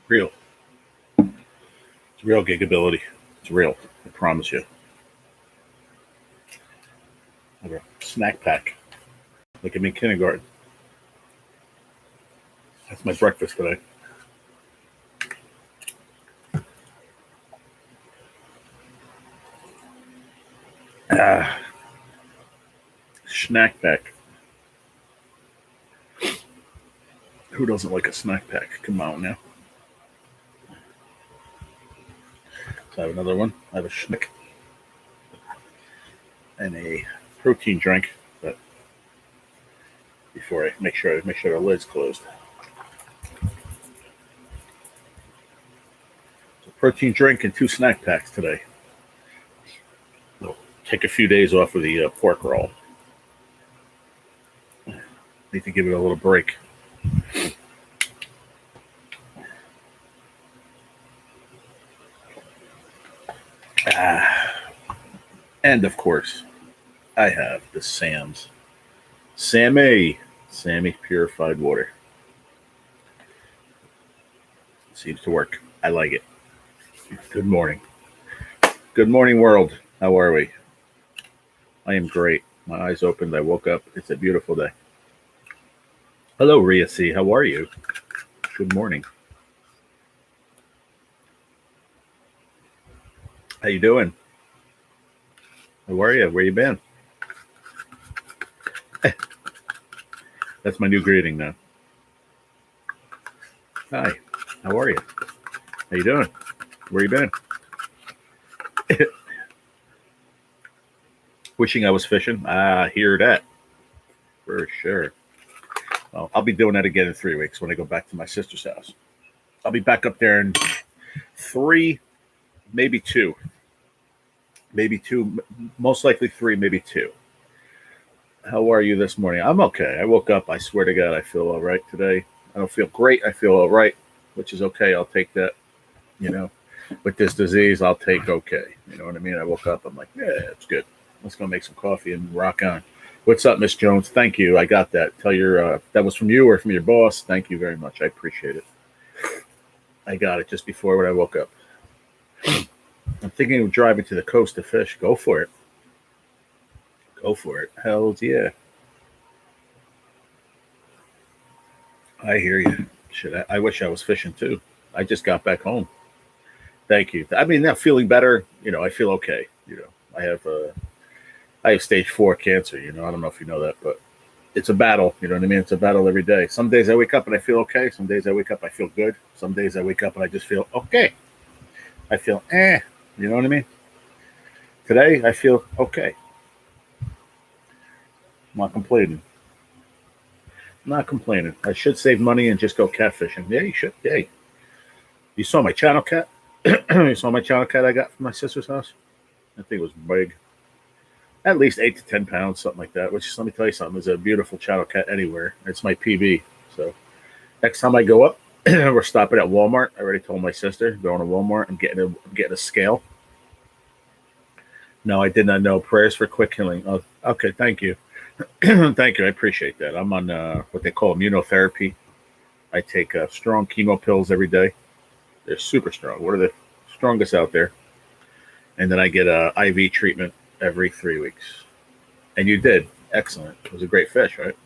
Real. It's real gigability. It's real. I promise you. I have a snack pack. Like I'm in kindergarten. That's my breakfast today. Ah, snack pack. Who doesn't like a snack pack? Come on now. So I have another one. I have a schnick and a protein drink. But before I make sure the lid's closed. So protein drink and 2 snack packs today. We'll take a few days off of the pork roll. Need to give it a little break. And of course, I have the Sammy purified water. Seems to work. I like it. Good morning. Good morning, world. How are we? I am great. My eyes opened. I woke up. It's a beautiful day. Hello, Rhea C. How are you? Good morning. How you doing? How are you? Where you been? That's my new greeting now. Hi. How are you? How you doing? Where you been? Wishing I was fishing. Hear that. For sure. Well, I'll be doing that again in 3 weeks when I go back to my sister's house. I'll be back up there in 3, maybe 2. Maybe 2, most likely 3, maybe 2. How are you this morning? I'm okay. I woke up. I swear to God, I feel all right today. I don't feel great. I feel all right, which is okay. I'll take that. You know, with this disease, I'll take okay. You know what I mean? I woke up. I'm like, yeah, it's good. Let's go make some coffee and rock on. What's up, Miss Jones? Thank you. I got that. Tell your that was from you or from your boss. Thank you very much. I appreciate it. I got it just before when I woke up. I'm thinking of driving to the coast to fish. Go for it. Go for it. Hells yeah. I hear you. Shit, I wish I was fishing too. I just got back home. Thank you. I mean, now feeling better. You know, I feel okay. You know, I have stage 4 cancer. You know, I don't know if you know that, but it's a battle. You know what I mean? It's a battle every day. Some days I wake up and I feel okay. Some days I wake up I feel good. Some days I wake up and I just feel okay. I feel You know what I mean? Today I feel okay. I'm not complaining. Not complaining. I should save money and just go catfishing. Yeah, you should. Yeah. You saw my channel cat? You saw my channel cat I got from my sister's house? I think it was big. At least 8 to 10 pounds, something like that. Which, let me tell you something, is a beautiful channel cat anywhere. It's my PB. So next time I go up, we're stopping at Walmart. I already told my sister, going to Walmart. I'm getting a scale. No, I did not know. Prayers for quick healing. Oh, okay, thank you. Thank you. I appreciate that. I'm on what they call immunotherapy. I take strong chemo pills every day. They're super strong. What are the strongest out there? And then I get a IV treatment every 3 weeks. And you did. Excellent. It was a great fish, right?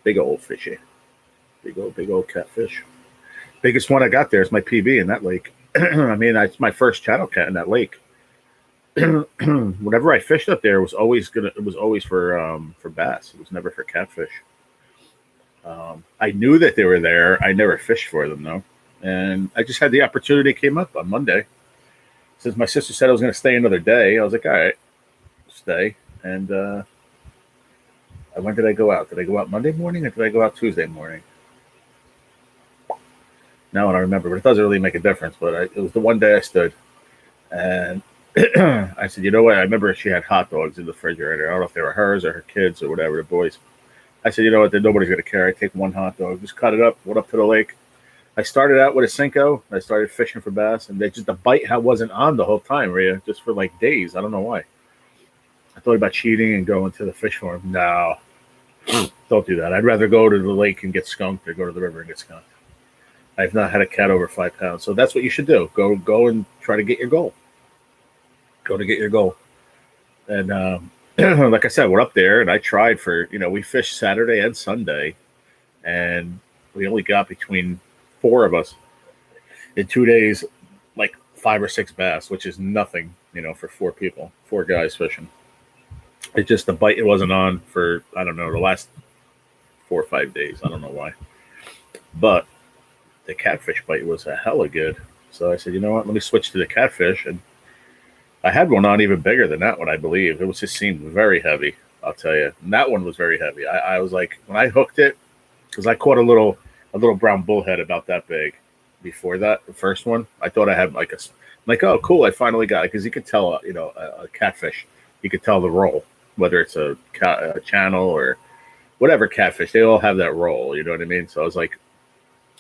Big old fishy. Big old catfish. Biggest one I got there is my PB in that lake. I mean, it's my first channel cat in that lake. Whenever I fished up there, it was always for bass. It was never for catfish. I knew that they were there. I never fished for them though, and I just had the opportunity came up on Monday. Since my sister said I was going to stay another day, I was like, all right, stay. And when did I go out? Did I go out Monday morning or did I go out Tuesday morning? No, I don't remember, but it doesn't really make a difference. But it was the one day I stood, and I said, you know what? I remember she had hot dogs in the refrigerator. I don't know if they were hers or her kids or whatever, the boys. I said, you know what? Then nobody's going to care. I take one hot dog, just cut it up, went up to the lake. I started out with a Cinco. I started fishing for bass, and the bite wasn't on the whole time, Rhea, just for like days. I don't know why. I thought about cheating and going to the fish farm. No, don't do that. I'd rather go to the lake and get skunked or go to the river and get skunked. I've not had a cat over 5 pounds, so that's what you should do. Go and try to get your goal. Go to get your goal. And like I said, we're up there, and I tried for, we fished Saturday and Sunday, and we only got between 4 of us in 2 days, like 5 or 6 bass, which is nothing, for 4 people, 4 guys fishing. It just, the bite, it wasn't on for, I don't know, the last 4 or 5 days. I don't know why. But the catfish bite was a hella good. So I said, you know what, let me switch to the catfish. And I had one on even bigger than that one, I believe. It just seemed very heavy, I'll tell you. And that one was very heavy. I was like, when I hooked it, because I caught a little brown bullhead about that big before that, the first one. I thought I had oh, cool, I finally got it. Because you could tell, a catfish, you could tell the roll, whether it's a channel or whatever catfish. They all have that roll, you know what I mean? So I was like,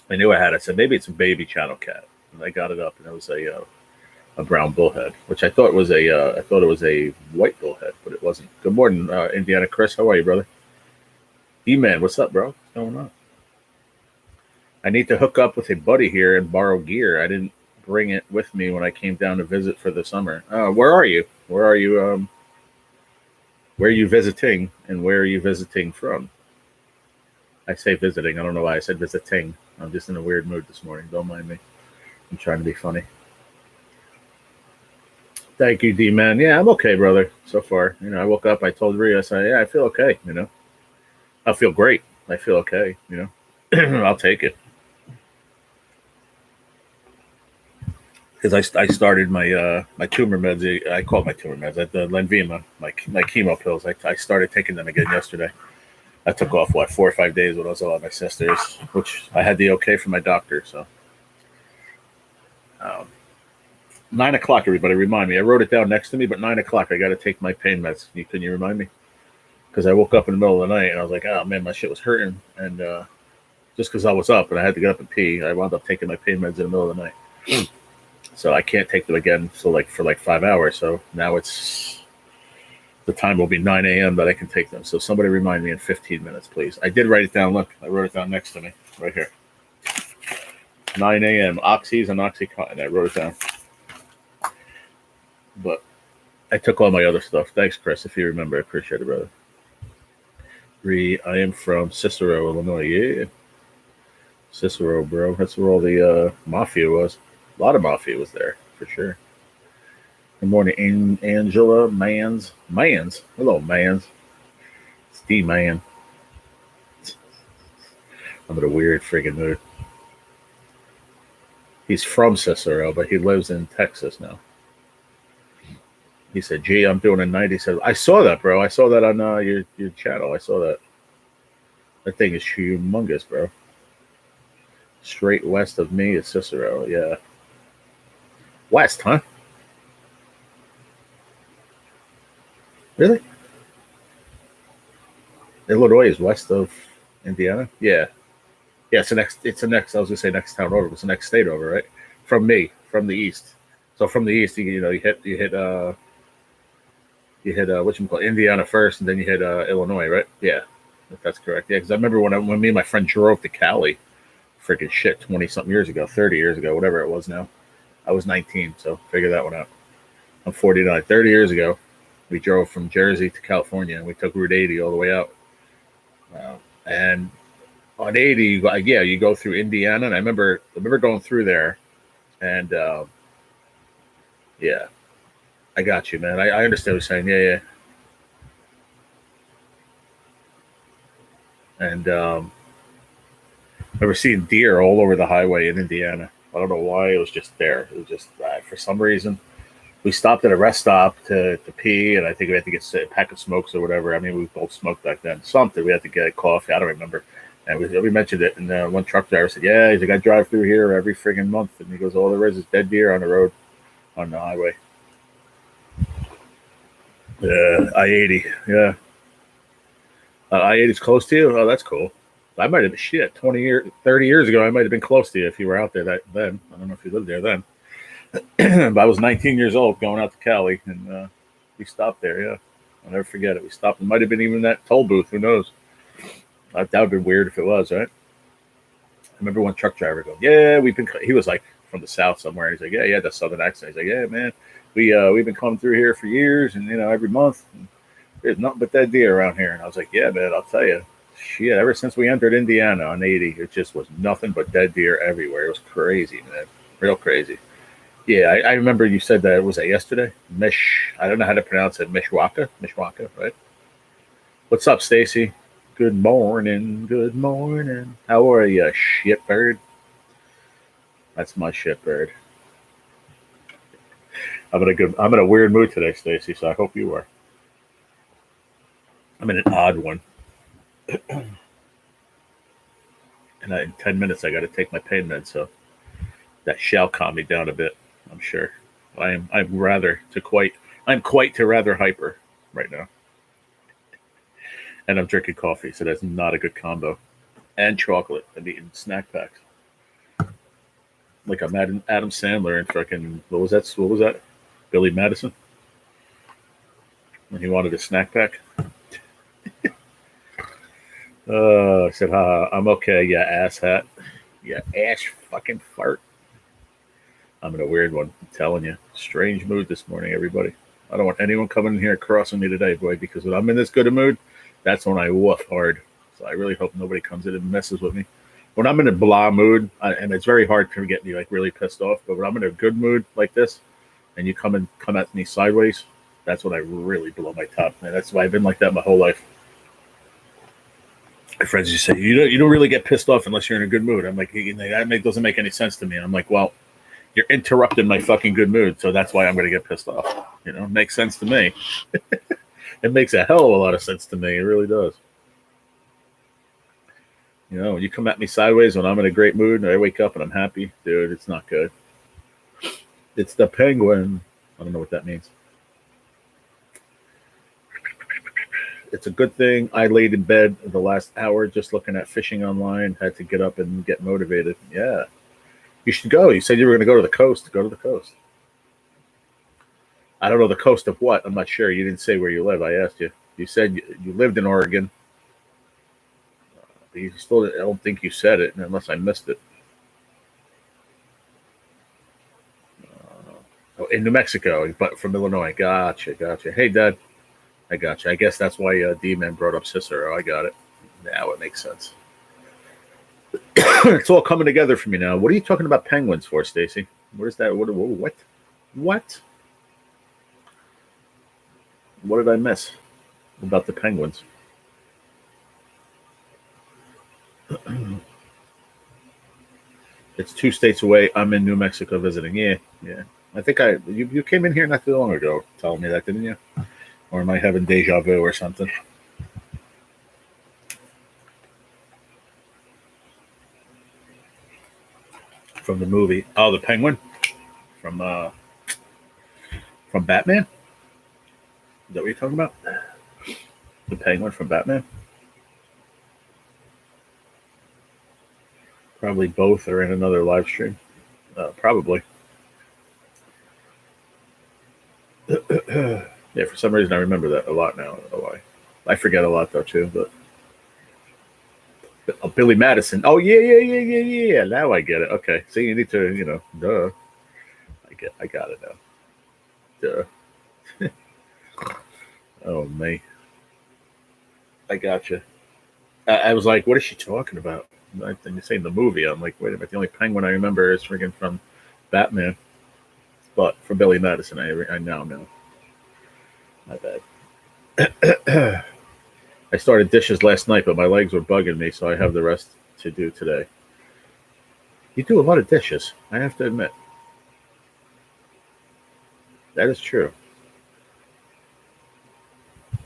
I knew I had it. I said, maybe it's a baby channel cat. And I got it up, and it was a brown bullhead, which I thought was a white bullhead, but it wasn't. Good morning, Indiana Chris. How are you, brother? E-Man, what's up, bro? What's going on? I need to hook up with a buddy here and borrow gear. I didn't bring it with me when I came down to visit for the summer. Where are you? Where are you? Where are you visiting, and where are you visiting from? I say visiting. I don't know why I said visiting. I'm just in a weird mood this morning. Don't mind me. I'm trying to be funny. Thank you, D-Man. Yeah, I'm okay, brother, so far. I woke up, I told Rhea, I said, yeah, I feel okay, I feel great. I feel okay, I'll take it. Because I started my my tumor meds. I call it my tumor meds. The Lenvima, my chemo pills. I started taking them again yesterday. I took off 4 or 5 days when I was all at my sister's, which I had the okay from my doctor. So, 9 o'clock, everybody, remind me. I wrote it down next to me, but 9 o'clock, I got to take my pain meds. Can you remind me? Because I woke up in the middle of the night and I was like, oh man, my shit was hurting, and just because I was up and I had to get up and pee, I wound up taking my pain meds in the middle of the night. So I can't take them again. So for 5 hours. So now the time will be 9 a.m. that I can take them. So somebody remind me in 15 minutes, please. I did write it down. Look, I wrote it down next to me right here. 9 a.m. Oxys and Oxycontin. I wrote it down. But I took all my other stuff. Thanks, Chris, if you remember. I appreciate it, brother. I am from Cicero, Illinois. Yeah. Cicero, bro. That's where all the mafia was. A lot of mafia was there, for sure. Good morning, Angela Mans. Hello, Mans. It's D-Man. I'm in a weird friggin' mood. He's from Cicero, but he lives in Texas now. He said, gee, I'm doing a 90. He said, I saw that, bro. I saw that on your channel. I saw that. That thing is humongous, bro. Straight west of me is Cicero, yeah. West, huh? Really? Illinois is west of Indiana? Yeah. Yeah, it's the next, I was gonna say next town over, it's the next state over, right? From me, from the east. So from the east, you hit whatchamacallit, Indiana first, and then you hit Illinois, right? Yeah, if that's correct. Yeah, because I remember when me and my friend drove to Cali, freaking shit, 20-something years ago, 30 years ago, whatever it was now. I was 19, so figure that one out. I'm 49. 30 years ago, we drove from Jersey to California, and we took Route 80 all the way out. And on 80, you go through Indiana, and I remember going through there, and yeah, I got you, man. I understand what you're saying. Yeah. And I remember seeing deer all over the highway in Indiana. I don't know why. It was just there. It was just, for some reason, we stopped at a rest stop to pee, and I think we had to get a pack of smokes or whatever. I mean, we both smoked back then. Something. We had to get coffee. I don't remember. And we mentioned it, and one truck driver said, yeah, he's like, I drive through here every friggin' month. And he goes, all there is dead deer on the road, on the highway. Yeah, I-80. Yeah. I-80 is close to you? Oh, that's cool. I might have, shit, 20 years, 30 years ago, I might have been close to you if you were out there then. I don't know if you lived there then. But I was 19 years old going out to Cali, and we stopped there, yeah. I'll never forget it. We stopped. It might have been even that toll booth. Who knows? That would have been weird if it was, right? I remember one truck driver go, "Yeah, he was like from the south somewhere. He's like, "Yeah, he had that southern accent." He's like, "Yeah, man, we've been coming through here for years, and every month, and there's nothing but dead deer around here." And I was like, "Yeah, man, I'll tell you, shit. Ever since we entered Indiana on 80, it just was nothing but dead deer everywhere. It was crazy, man, real crazy." Yeah, I remember you said that. Was that yesterday? I don't know how to pronounce it. Mishwaka, right? What's up, Stacy? Good morning. Good morning. How are you, shitbird? That's my shitbird. I'm in a weird mood today, Stacy. So I hope you are. I'm in an odd one. And in 10 minutes, I got to take my pain meds, so that shall calm me down a bit. I'm sure. I'm quite to rather hyper right now, and I'm drinking coffee, so that's not a good combo. And chocolate. I'm eating snack packs. Like I'm Adam Sandler and fucking what was that? What was that? Billy Madison when he wanted a snack pack. I said, I'm okay. Yeah, ass hat. Yeah, ass fucking fart. I'm in a weird one. I'm telling you. Strange mood this morning, everybody. I don't want anyone coming in here crossing me today, boy, because when I'm in this good a mood, that's when I woof hard. So I really hope nobody comes in and messes with me. When I'm in a blah mood, and it's very hard to get me like really pissed off, but when I'm in a good mood like this, and you come at me sideways, that's when I really blow my top. Man, that's why I've been like that my whole life. My friends just say you don't really get pissed off unless you're in a good mood. I'm like, that doesn't make any sense to me. I'm like, well, you're interrupting my fucking good mood, so that's why I'm going to get pissed off. Makes sense to me. It makes a hell of a lot of sense to me. It really does. When you come at me sideways when I'm in a great mood and I wake up and I'm happy, dude, it's not good. It's the penguin. I don't know what that means. It's a good thing I laid in bed the last hour just looking at fishing online. Had to get up and get motivated. Yeah. You should go. You said you were going to go to the coast. Go to the coast. I don't know the coast of what. I'm not sure. You didn't say where you live. I asked you. You said you lived in Oregon. But you still, I don't think you said it unless I missed it. In New Mexico, but from Illinois. Gotcha. Hey, Dad. I gotcha. I guess that's why D-Man brought up Cicero. I got it. Now it makes sense. It's all coming together for me now. What are you talking about penguins for, Stacy? What is that? What? What did I miss about the penguins? It's 2 states away. I'm in New Mexico visiting. Yeah. I think you came in here not too long ago telling me that, didn't you? Or am I having deja vu or something? From the movie. Oh, the penguin? From Batman? Is that what you're talking about? The penguin from Batman? Probably both are in another live stream. Probably. Yeah, for some reason I remember that a lot now. I don't know why. I forget a lot though too, but Billy Madison. Oh yeah. Now I get it. Okay. So you need to, duh. I got it now. Duh. Oh me. I gotcha. I was like, what is she talking about? I think you're saying the movie. I'm like, wait a minute. The only penguin I remember is freaking from Batman. But for Billy Madison, I now know. My bad. I started dishes last night, but my legs were bugging me, so I have the rest to do today. You do a lot of dishes, I have to admit. That is true.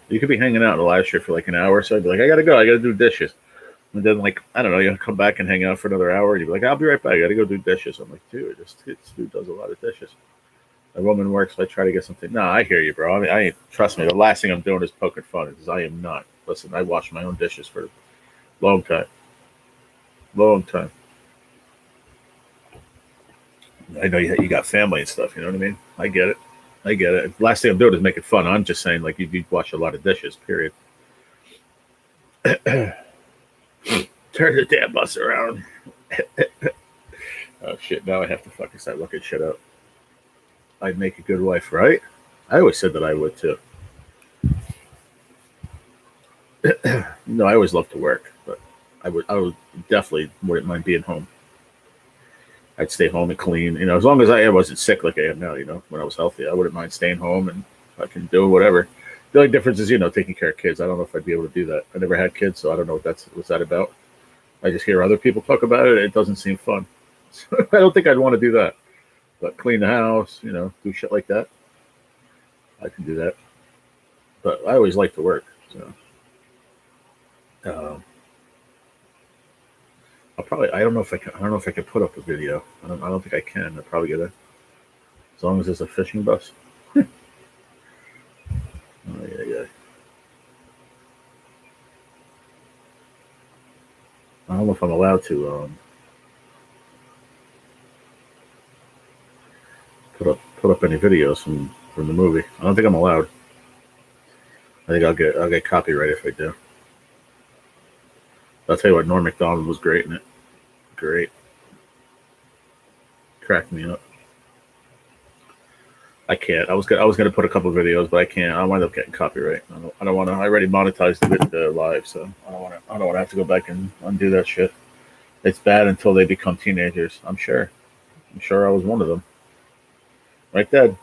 You could be hanging out in a live stream for like an hour or so. I'd be like, I gotta go. I gotta do dishes. And then, like, I don't know, you come back and hang out for another hour. And you'd be like, I'll be right back. I gotta go do dishes. I'm like, dude, this dude does a lot of dishes. A woman works, so I try to get something. No, I hear you, bro. I mean, trust me. The last thing I'm doing is poking fun. Because I am not. Listen, I wash my own dishes for a long time. Long time. I know you got family and stuff. You know what I mean? I get it. I get it. The last thing I'm doing is making fun. I'm just saying, like, you wash a lot of dishes. Period. Turn the damn bus around. Oh shit! Now I have to fucking start looking shit up. I'd make a good wife, right? I always said that I would too. No, I always loved to work, but I would definitely wouldn't mind being home. I'd stay home and clean, you know, as long as I wasn't sick like I am now. You know, when I was healthy, I wouldn't mind staying home and I can do whatever. The only difference is, you know, taking care of kids. I don't know if I'd be able to do that. I never had kids, so I don't know what's that about. I just hear other people talk about it. It doesn't seem fun. So I don't think I'd want to do that. But clean the house, you know, do shit like that. I can do that. But I always like to work. So I don't know if I can put up a video. I don't think I can. I'll probably get it. As long as there's a fishing bus. Oh yeah. I don't know if I'm allowed to put up any videos from the movie. I don't think I'm allowed. I think I'll get copyright if I do. I'll tell you what, Norm Macdonald was great in it. Great. Cracked me up. I can't. I was gonna put a couple of videos, but I can't. I wind up getting copyright. I don't want to. I already monetized it live, so I don't want to have to go back and undo that shit. It's bad until they become teenagers. I'm sure I was one of them. Right, Dad?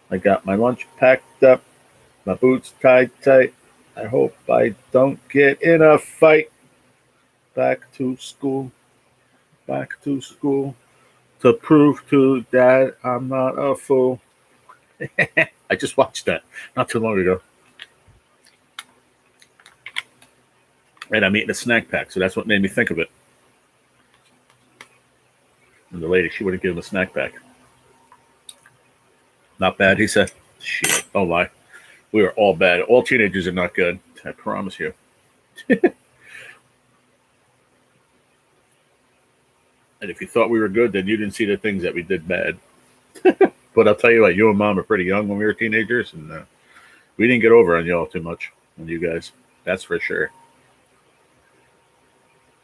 I got my lunch packed up, my boots tied tight. I hope I don't get in a fight. Back to school to prove to Dad I'm not a fool. I just watched that not too long ago. And I'm eating a snack pack, so that's what made me think of it. And the lady, she wouldn't give him a snack pack. Not bad, he said. Shit, don't lie. We are all bad. All teenagers are not good. I promise you. And if you thought we were good, then you didn't see the things that we did bad. But I'll tell you what, you and Mom were pretty young when we were teenagers, and we didn't get over on y'all too much, on you guys. That's for sure.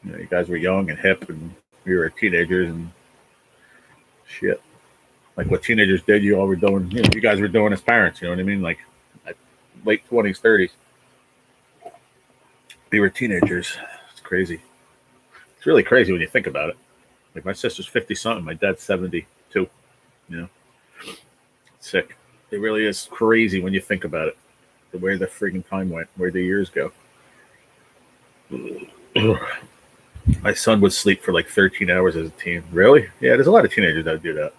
You know, you guys were young and hip, and we were teenagers, and shit. Like what teenagers did, you all were doing. You know, you guys were doing as parents. You know what I mean? Like late 20s, 30s. We were teenagers. It's crazy. It's really crazy when you think about it. Like my sister's 50 something, my dad's 72. You know, it's sick. It really is crazy when you think about it. Where the freaking time went, where the years go. My son would sleep for like 13 hours as a teen. Really? Yeah, there's a lot of teenagers that do that.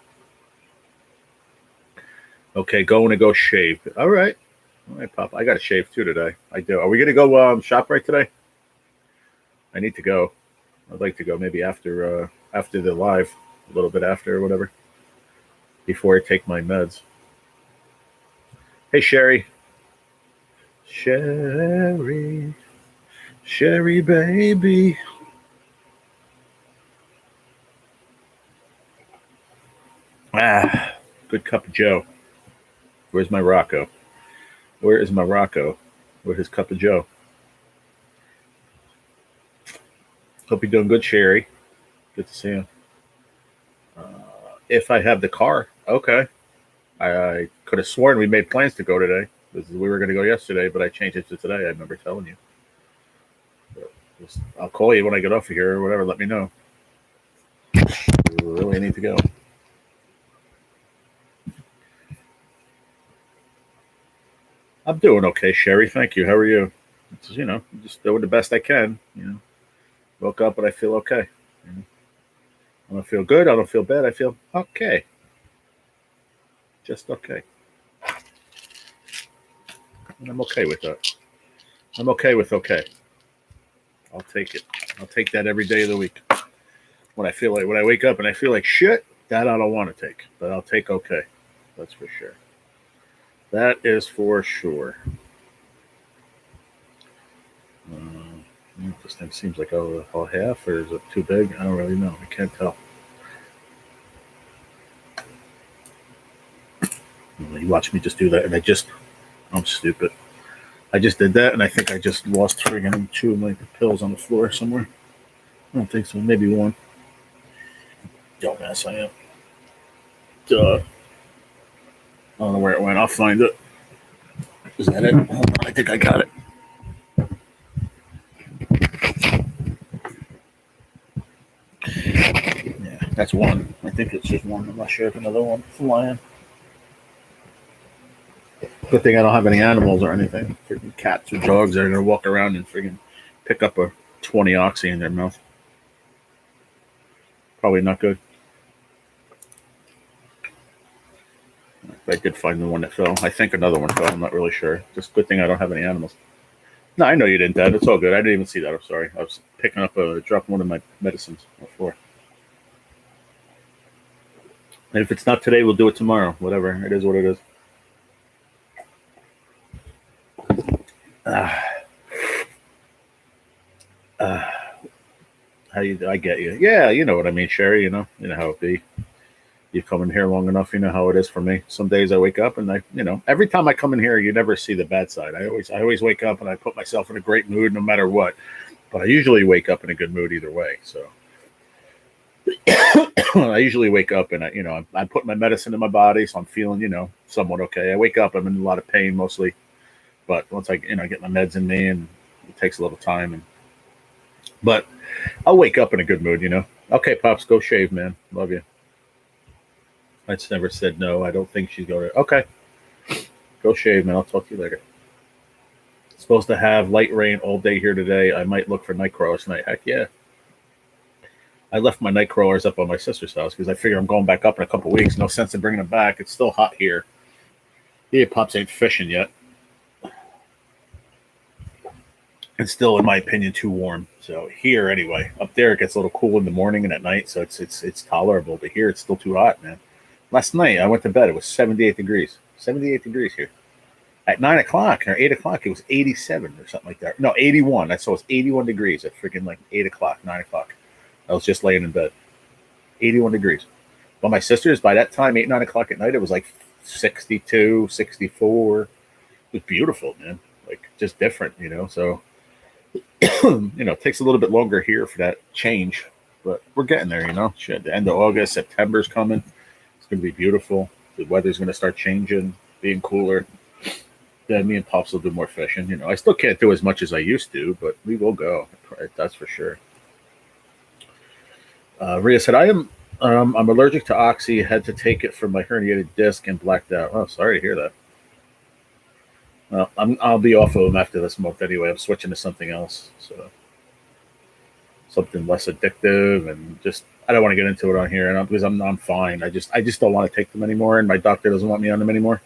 Okay, going to go shave. All right, Pop. I got to shave too today. I do. Are we gonna go shop right today? I need to go. I'd like to go maybe after the live, a little bit after or whatever, before I take my meds. Hey, Sherry, baby. Good cup of Joe. Where's my Rocco? Where is my Rocco? Where's his cup of Joe? Hope you're doing good, Sherry. Good to see you. If I have the car, okay. I could have sworn we made plans to go today. We were going to go yesterday, but I changed it to today. I remember telling you. I'll call you when I get off of here or whatever. Let me know. We really need to go. I'm doing okay, Sherry. Thank you. How are you? You know, just doing the best I can. You know, woke up and I feel okay. You know? I don't feel good. I don't feel bad. I feel okay. Just okay. And I'm okay with that. I'm okay with okay. I'll take it. I'll take that every day of the week. When I wake up and I feel like shit, That I don't want to take, but I'll take okay. That's for sure. That is for sure. This thing seems like a half, or is it too big? I don't really know. I can't tell. You watch me just do that, and I'm stupid. I just did that, and I think I just lost friggin' two of my pills on the floor somewhere. I don't think so. Maybe one. Dumbass I am. Duh. I don't know where it went. I'll find it. Is that it? Hold on, I think I got it. Yeah, that's one. I think it's just one. I'm not sure if another one flying. Good thing I don't have any animals or anything. Freaking cats or dogs that are gonna walk around and freaking pick up a 20 oxy in their mouth. Probably not good. I did find the one that fell. I think another one fell. I'm not really sure. Just good thing I don't have any animals. No, I know you didn't, Dad. It's all good. I didn't even see that. I'm sorry. I was picking up dropping one of my medicines on the floor. And if it's not today, we'll do it tomorrow. Whatever. It is what it is. How you? I get you. Yeah, you know what I mean, Sherry. You know how it be. You come in here long enough, you know how it is for me. Some days I wake up and every time I come in here, you never see the bad side. I always wake up and I put myself in a great mood no matter what. But I usually wake up in a good mood either way. So I usually wake up and I put my medicine in my body, so I'm feeling somewhat okay. I wake up, I'm in a lot of pain mostly, but once I get my meds in me, and it takes a little time, but I'll wake up in a good mood. Okay, Pops, go shave, man. Love you. I just never said no. I don't think she's going to. Okay. Go shave, man. I'll talk to you later. It's supposed to have light rain all day here today. I might look for night crawlers tonight. Heck yeah. I left my night crawlers up on my sister's house because I figure I'm going back up in a couple weeks. No sense in bringing them back. It's still hot here. Yeah, Pops ain't fishing yet. It's still, in my opinion, too warm. So here, anyway, up there it gets a little cool in the morning and at night, so it's tolerable. But here it's still too hot, man. Last night I went to bed. It was 78 degrees. 78 degrees here. At 9 o'clock or 8 o'clock, it was 87 or something like that. No, 81. I saw it was 81 degrees at freaking like 8 o'clock, 9 o'clock. I was just laying in bed. 81 degrees. But my sisters, by that time, 8, 9 o'clock at night, it was like 62, 64. It was beautiful, man. Like, just different, So, it takes a little bit longer here for that change. But we're getting there, Shit, the end of August, September's coming. It's going to be beautiful. The weather's going to start changing, being cooler. Then me and Pops will do more fishing. I still can't do as much as I used to, but we will go. That's for sure. Rhea said, I'm allergic to oxy. Had to take it for my herniated disc and blacked out. Oh, sorry to hear that. Well, I'll be off of them after this month anyway. I'm switching to something else. So something less addictive, and just I don't want to get into it on here, and because I'm fine. I just don't want to take them anymore, and my doctor doesn't want me on them anymore.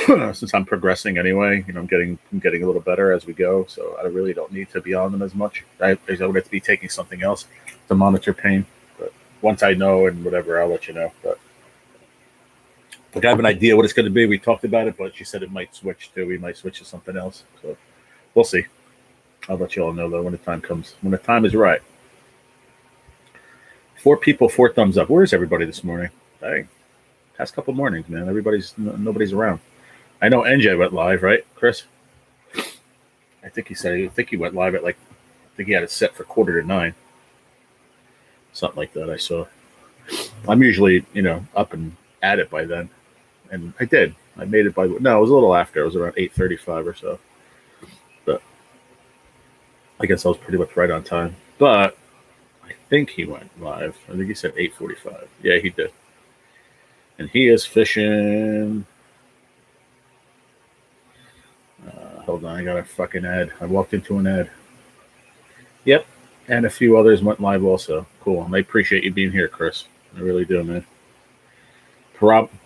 Since I'm progressing anyway, I'm getting a little better as we go, so I really don't need to be on them as much. I would have to be taking something else to monitor pain. But once I know and whatever, I'll let you know. But I have an idea what it's going to be. We talked about it, but she said it might switch too. We might switch to something else. So we'll see. I'll let you all know though when the time comes. When the time is right. 4 people, 4 thumbs up. Where's everybody this morning? Dang. Past couple mornings, man. Nobody's around. I know NJ went live, right, Chris? I think he went live at I think he had it set for 8:45. Something like that I saw. I'm usually, up and at it by then. And I did. I made it it was a little after. It was around 8:35 or so. But I guess I was pretty much right on time. But I think he went live. I think he said 8:45. Yeah, he did. And he is fishing. Hold on, I got a fucking ad. I walked into an ad. Yep. And a few others went live also. Cool. And I appreciate you being here, Chris. I really do, man.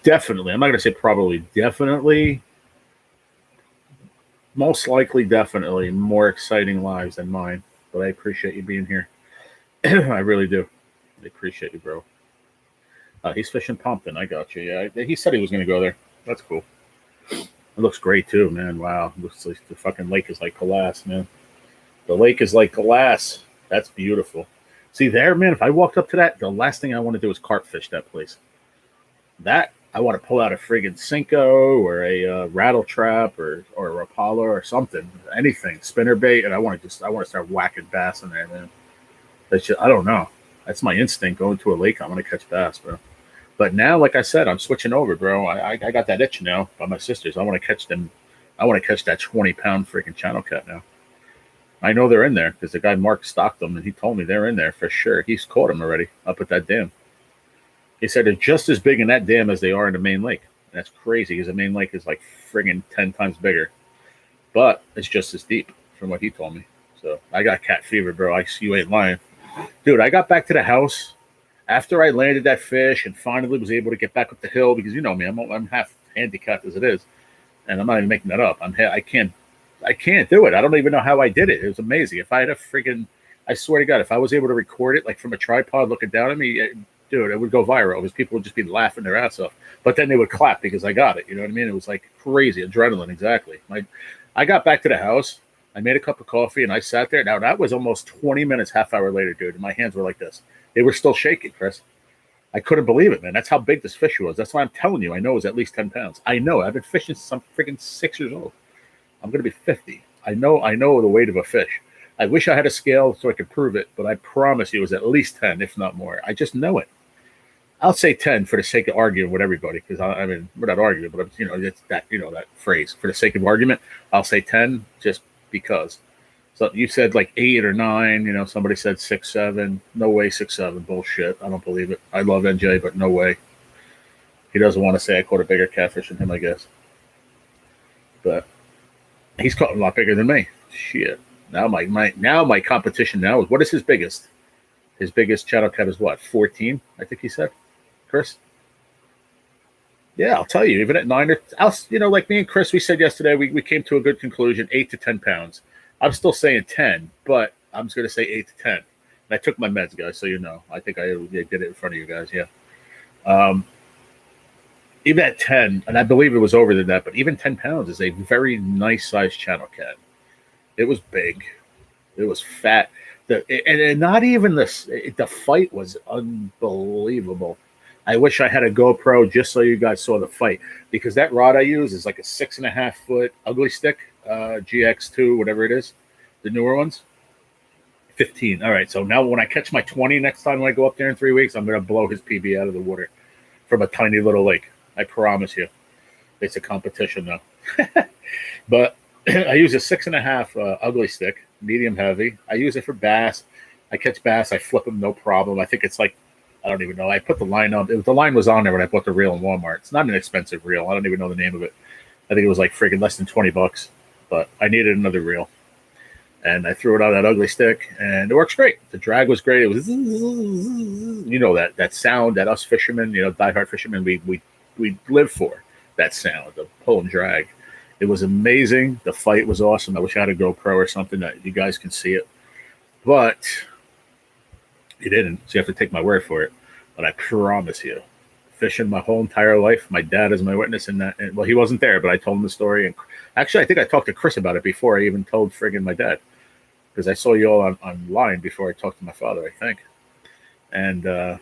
Definitely. I'm not going to say probably. Definitely. Most likely, definitely more exciting lives than mine. But I appreciate you being here. I really do. I appreciate you, bro. He's fishing Pumpkin. I got you. Yeah, he said he was going to go there. That's cool. It looks great too, man. Wow, looks like the fucking lake is like glass, man. The lake is like glass. That's beautiful. See there, man. If I walked up to that, the last thing I want to do is carp fish that place. That I want to pull out a friggin' Cinco or a rattle trap or a Rapala or something, anything, spinner bait, and I want to start whacking bass in there, man. That's just, I don't know. That's my instinct going to a lake. I want to catch bass, bro. But now, like I said, I'm switching over, bro. I got that itch now by my sisters. I want to catch them. I want to catch that 20-pound freaking channel cat now. I know they're in there because the guy Mark stocked them, and he told me they're in there for sure. He's caught them already up at that dam. He said they're just as big in that dam as they are in the main lake. And that's crazy because the main lake is like friggin' 10 times bigger. But it's just as deep from what he told me. So I got cat fever, bro. You ain't lying. Dude, I got back to the house after I landed that fish and finally was able to get back up the hill because you know me, I'm half handicapped as it is. And I'm not even making that up. I can't do it. I don't even know how I did it. It was amazing. If I had I swear to God, if I was able to record it like from a tripod looking down at me, dude, it would go viral because people would just be laughing their ass off. But then they would clap because I got it. You know what I mean? It was like crazy adrenaline. Exactly. I got back to the house. I made a cup of coffee and I sat there. Now that was almost 20 minutes, half hour later, dude. And my hands were like this. They were still shaking, Chris. I couldn't believe it, man. That's how big this fish was. That's why I'm telling you. I know it was at least 10 pounds. I know. I've been fishing since I'm freaking 6 years old. I'm going to be 50. I know the weight of a fish. I wish I had a scale so I could prove it, but I promise you it was at least 10, if not more. I just know it. I'll say 10 for the sake of arguing with everybody because I mean we're not arguing, but it's that that phrase for the sake of argument. I'll say 10 just because. So you said like 8 or 9. Somebody said 6, 7. No way, 6, 7. Bullshit. I don't believe it. I love NJ, but no way. He doesn't want to say I caught a bigger catfish than him, I guess. But he's caught a lot bigger than me. Shit. Now my competition now is what is his biggest? His biggest channel cat is what? 14, I think he said. Chris? Yeah, I'll tell you. Even at 9 or like me and Chris, we said yesterday, we came to a good conclusion, 8 to 10 pounds. I'm still saying 10, but I'm just going to say 8 to 10. And I took my meds, guys, so you know. I think I did it in front of you guys, yeah. Even at 10, and I believe it was over than that, but even 10 pounds is a very nice-sized channel cat. It was big. It was fat. And not even this. The fight was unbelievable. I wish I had a GoPro just so you guys saw the fight because that rod I use is like a 6.5 foot ugly stick, GX2, whatever it is, the newer ones. 15. All right. So now when I catch my 20 next time when I go up there in 3 weeks, I'm going to blow his PB out of the water from a tiny little lake. I promise you. It's a competition though. But I use a 6.5 ugly stick, medium heavy. I use it for bass. I catch bass. I flip them, no problem. I think it's like, I don't even know. I put the line on. The line was on there when I bought the reel in Walmart. It's not an expensive reel. I don't even know the name of it. I think it was like freaking less than $20, but I needed another reel. And I threw it on that ugly stick, and it works great. The drag was great. It was, that sound that us fishermen, diehard fishermen, we live for that sound, the pull and drag. It was amazing. The fight was awesome. I wish I had a GoPro or something that you guys can see it. But you didn't, so you have to take my word for it. But I promise you, fishing my whole entire life, my dad is my witness in that. And, well, he wasn't there, but I told him the story. And actually, I think I talked to Chris about it before I even told friggin' my dad. Because I saw you all online before I talked to my father, I think. And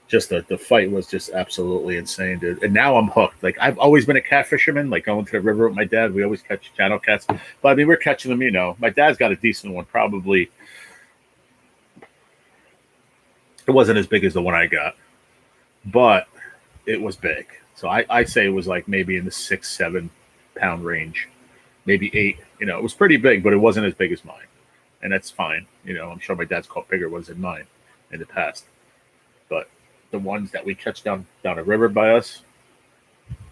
just the fight was just absolutely insane, dude. And now I'm hooked. Like, I've always been a cat fisherman, like going to the river with my dad. We always catch channel cats. But, I mean, we're catching them, My dad's got a decent one, probably. It wasn't as big as the one I got, but it was big. So I say it was like maybe in the 6, 7 pound range, maybe 8. It was pretty big, but it wasn't as big as mine. And that's fine. I'm sure my dad's caught bigger ones than mine in the past. But the ones that we catch down a river by us,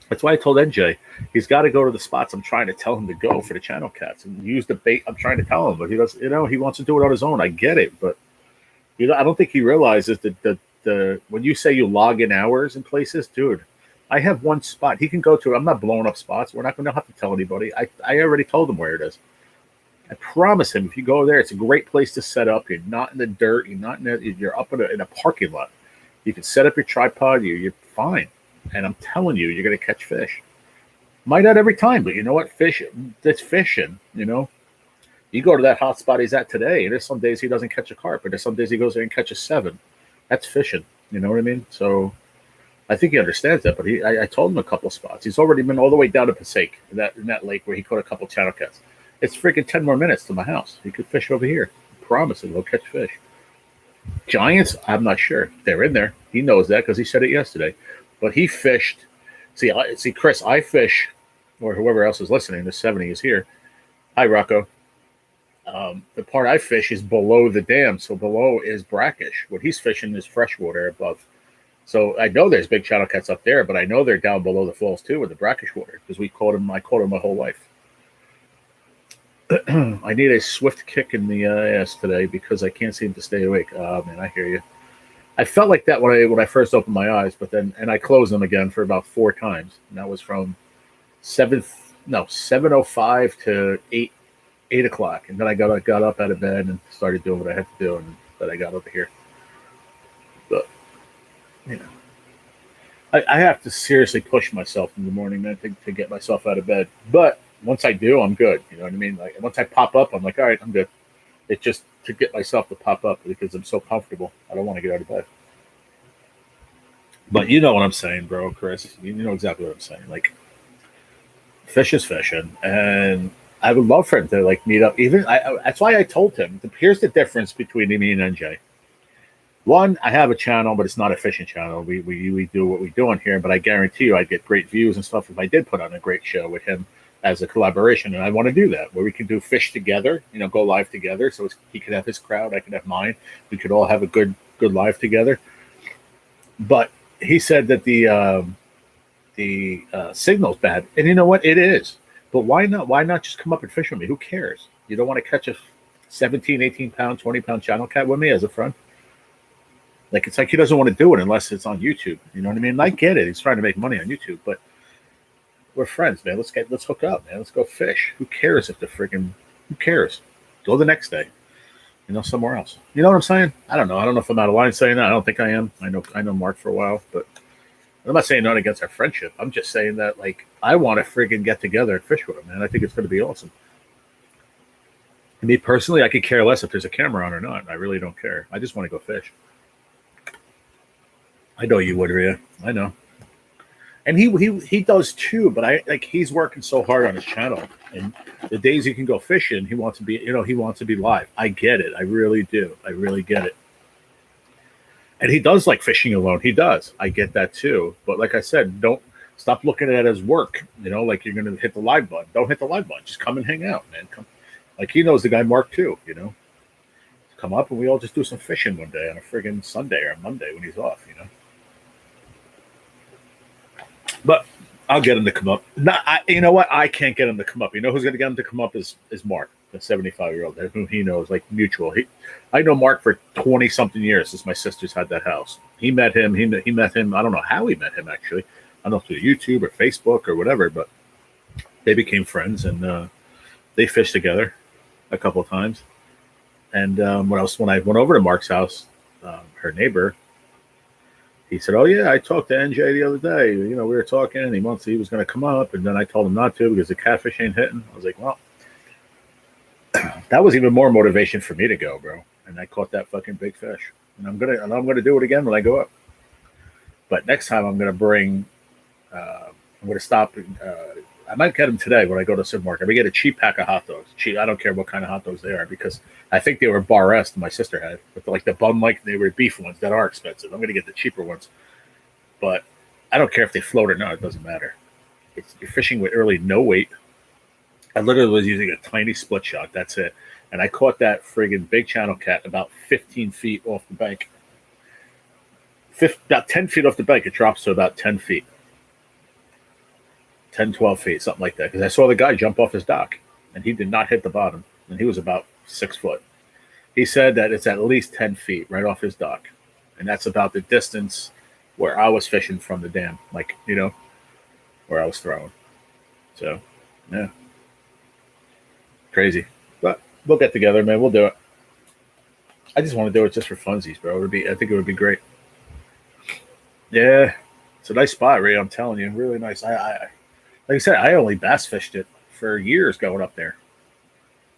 that's why I told NJ, he's got to go to the spots I'm trying to tell him to go for the channel cats and use the bait I'm trying to tell him. But he does, he wants to do it on his own. I get it, but I don't think he realizes that the when you say you log in hours in places, dude, I have one spot he can go to. I'm not blowing up spots. We're not going to have to tell anybody. I already told him where it is. I promise him if you go there, it's a great place to set up. You're not in the dirt. You're up in a parking lot. You can set up your tripod. You're fine. And I'm telling you, you're going to catch fish. Might not every time, but you know what? Fish, that's fishing, you know? You go to that hot spot he's at today, and there's some days he doesn't catch a carp, but there's some days he goes there and catches 7. That's fishing. You know what I mean? So I think he understands that, but I told him a couple spots. He's already been all the way down to Passaic, in that lake where he caught a couple channel cats. It's freaking 10 more minutes to my house. He could fish over here. I promise him he'll catch fish. Giants, I'm not sure. They're in there. He knows that because he said it yesterday. But he fished. See, Chris, I fish, or whoever else is listening, the 70 is here. Hi, Rocco. The part I fish is below the dam, so below is brackish. What he's fishing is freshwater above. So I know there's big channel cats up there, but I know they're down below the falls too with the brackish water because I caught them my whole life. I need a swift kick in the ass today because I can't seem to stay awake. Oh man, I hear you. I felt like that when I first opened my eyes, but then I closed them again for about 4 times, and that was from 7:05 to 8 o'clock, and then I got up out of bed and started doing what I had to do, and then I got over here. But you know, I have to seriously push myself in the morning, man, to get myself out of bed. But once I do, I'm good. You know what I mean? Like once I pop up, I'm like, all right, I'm good. It's just to get myself to pop up because I'm so comfortable. I don't want to get out of bed. But you know what I'm saying, bro, Chris. You know exactly what I'm saying. Like, fish is fishing, and I would love for him to like meet up. That's why I told him. Here's the difference between me and NJ. One, I have a channel, but it's not a fishing channel. We do what we do on here, but I guarantee you I'd get great views and stuff if I did put on a great show with him as a collaboration. And I want to do that, where we can do fish together, you know, go live together. So he could have his crowd, I could have mine. We could all have a good live together. But he said that the signal's bad. And you know what? It is. But why not? Why not just come up and fish with me? Who cares? You don't want to catch a 17, 18-pound, 20-pound channel cat with me as a friend? Like, it's like he doesn't want to do it unless it's on YouTube. You know what I mean? I get it. He's trying to make money on YouTube, but we're friends, man. Let's hook up, man. Let's go fish. Who cares if who cares? Go the next day, you know, somewhere else. You know what I'm saying? I don't know. I don't know if I'm out of line saying that. I don't think I am. I know Mark for a while, but I'm not saying nothing against our friendship. I'm just saying that, like, I want to friggin' get together and fish with him, man. I think it's going to be awesome. And me personally, I could care less if there's a camera on or not. I really don't care. I just want to go fish. I know you would, Rhea. I know. And he does too, but he's working so hard on his channel. And the days he can go fishing, he wants to be live. I get it. I really do. I really get it. And he does like fishing alone. He does. I get that too. But like I said, don't stop looking at it as work. You know, like you're going to hit the live button. Don't hit the live button. Just come and hang out, man. Come. Like he knows the guy Mark too, you know. Come up and we all just do some fishing one day on a friggin' Sunday or Monday when he's off, you know. But I'll get him to come up. You know what? I can't get him to come up. You know who's going to get him to come up is Mark, the 75-year-old, whom he knows, like mutual. I know Mark for 20-something years since my sisters had that house. He met him. He met him. I don't know how he met him, actually. I don't know through YouTube or Facebook or whatever, but they became friends, and they fished together a couple of times. And when I went over to Mark's house, her neighbor, he said, "Oh yeah, I talked to NJ the other day. You know, we were talking, and he was going to come up, and then I told him not to because the catfish ain't hitting." I was like, "Well, that was even more motivation for me to go, bro." And I caught that fucking big fish, and I'm gonna do it again when I go up. But next time, I'm gonna stop. I might get them today when I go to the supermarket. I'm gonna get a cheap pack of hot dogs. Cheap. I don't care what kind of hot dogs they are because I think they were Bar S that my sister had, but like the bun, like they were beef ones that are expensive. I'm gonna get the cheaper ones, but I don't care if they float or not. It doesn't matter. You're fishing with early no weight. I literally was using a tiny split shot. That's it, and I caught that friggin' big channel cat about 15 feet off the bank. About 10 feet off the bank. It drops to about 10 feet. 10, 12 feet, something like that. Because I saw the guy jump off his dock, and he did not hit the bottom, and he was about 6 foot. He said that it's at least 10 feet right off his dock, and that's about the distance where I was fishing from the dam, like, you know, where I was throwing. So, yeah. Crazy. But we'll get together, man. We'll do it. I just want to do it just for funsies, bro. I think it would be great. Yeah, it's a nice spot, Ray. I'm telling you, really nice. Like I said, I only bass fished it for years going up there.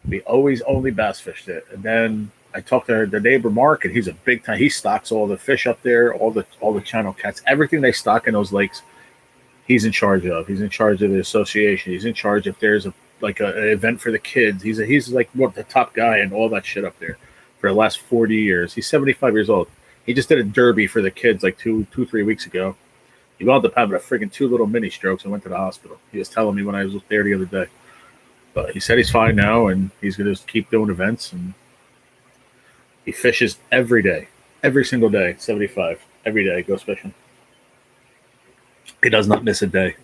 We always only bass fished it, and then I talked to the neighbor Mark, and he's a big time. He stocks all the fish up there, all the channel cats, everything they stock in those lakes. He's in charge of. He's in charge of the association. He's in charge if there's a like an event for the kids. He's like what the top guy and all that shit up there for the last 40 years. He's 75 years old. He just did a derby for the kids like 3 weeks ago. He wound up having a friggin' two little mini strokes and went to the hospital. He was telling me when I was there the other day. But he said he's fine now and he's going to keep doing events. And he fishes every day, every single day, 75. Every day he goes fishing. He does not miss a day.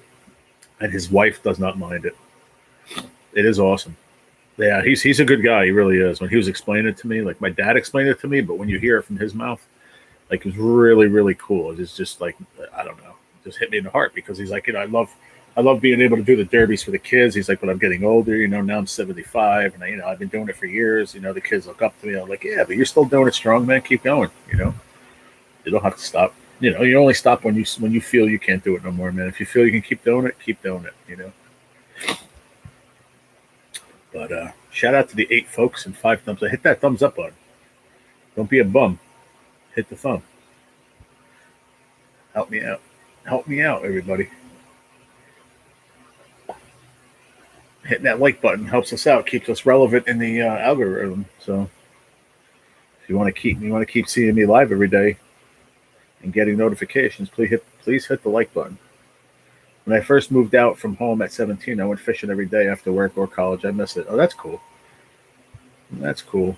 And his wife does not mind it. It is awesome. Yeah, he's a good guy. He really is. When he was explaining it to me, like my dad explained it to me, but when you hear it from his mouth, like it was really, really cool. It's just like I don't know, it just hit me in the heart because he's like, I love being able to do the derbies for the kids. He's like, when I'm getting older, now I'm 75, and I've been doing it for years. The kids look up to me. I'm like, yeah, but you're still doing it strong, man. Keep going. You don't have to stop. You only stop when you feel you can't do it no more, man. If you feel you can keep doing it, keep doing it. But shout out to the 8 folks and 5 thumbs up. Hit that thumbs up button. Don't be a bum. Hit the thumb. Help me out. Help me out, everybody. Hitting that like button helps us out, keeps us relevant in the algorithm. So if you want to keep seeing me live every day and getting notifications, please hit the like button. When I first moved out from home at 17, I went fishing every day after work or college. I miss it. Oh, that's cool. That's cool.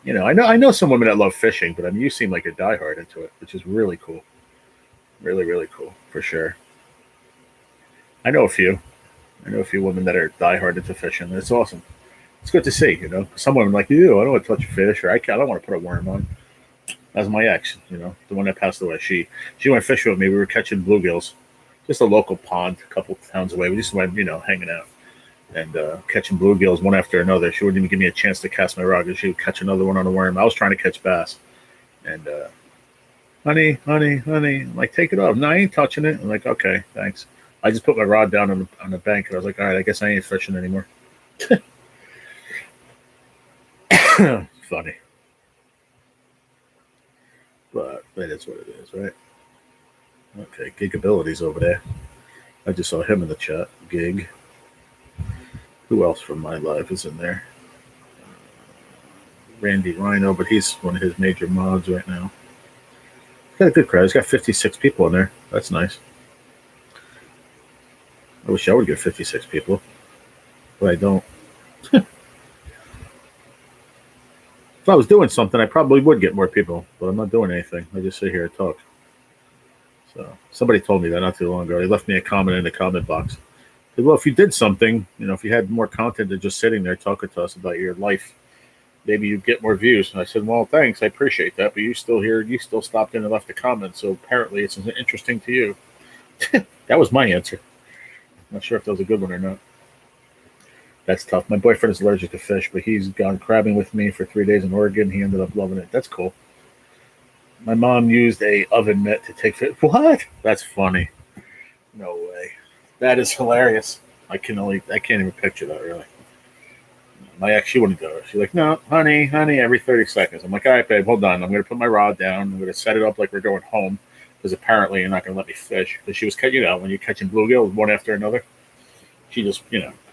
I know some women that love fishing, but you seem like a diehard into it, which is really cool. Really, really cool for sure. I know a few. I know a few women that are diehard into fishing. It's awesome. It's good to see. Some women like you. I don't want to touch a fish, or I don't want to put a worm on. That's my ex. The one that passed away. She went fishing with me. We were catching bluegills, just a local pond, a couple towns away. We just went, hanging out and catching bluegills one after another. She wouldn't even give me a chance to cast my rod because she would catch another one on a worm. I was trying to catch bass, and honey, I'm like, take it off. No, I ain't touching it. I'm like, okay, thanks. I just put my rod down on the bank, and I was like, all right, I guess I ain't fishing anymore. Funny. But that is what it is, right? Okay, Gig Abilities over there. I just saw him in the chat. Gig. Who else from my life is in there? Randy Rhino, but he's one of his major mods right now. He's got a good crowd. He's got 56 people in there. That's nice. I wish I would get 56 people, but I don't. If I was doing something, I probably would get more people, but I'm not doing anything. I just sit here and talk. So somebody told me that not too long ago. They left me a comment in the comment box. Said, well, if you did something, if you had more content than just sitting there talking to us about your life, maybe you'd get more views. And I said, well, thanks. I appreciate that. But you still here. You still stopped in and left a comment. So apparently it's interesting to you. That was my answer. Not sure if that was a good one or not. That's tough. My boyfriend is allergic to fish, but he's gone crabbing with me for 3 days in Oregon. He ended up loving it. That's cool. My mom used a oven mitt to take fish. What? That's funny. No way. That is hilarious. I can't even picture that really. My ex, she wouldn't do it. She's like, no, honey, every 30 seconds. I'm like, all right, babe, hold on. I'm going to put my rod down. I'm going to set it up like we're going home because apparently you're not going to let me fish. Because she was, when you're catching bluegill one after another, she just,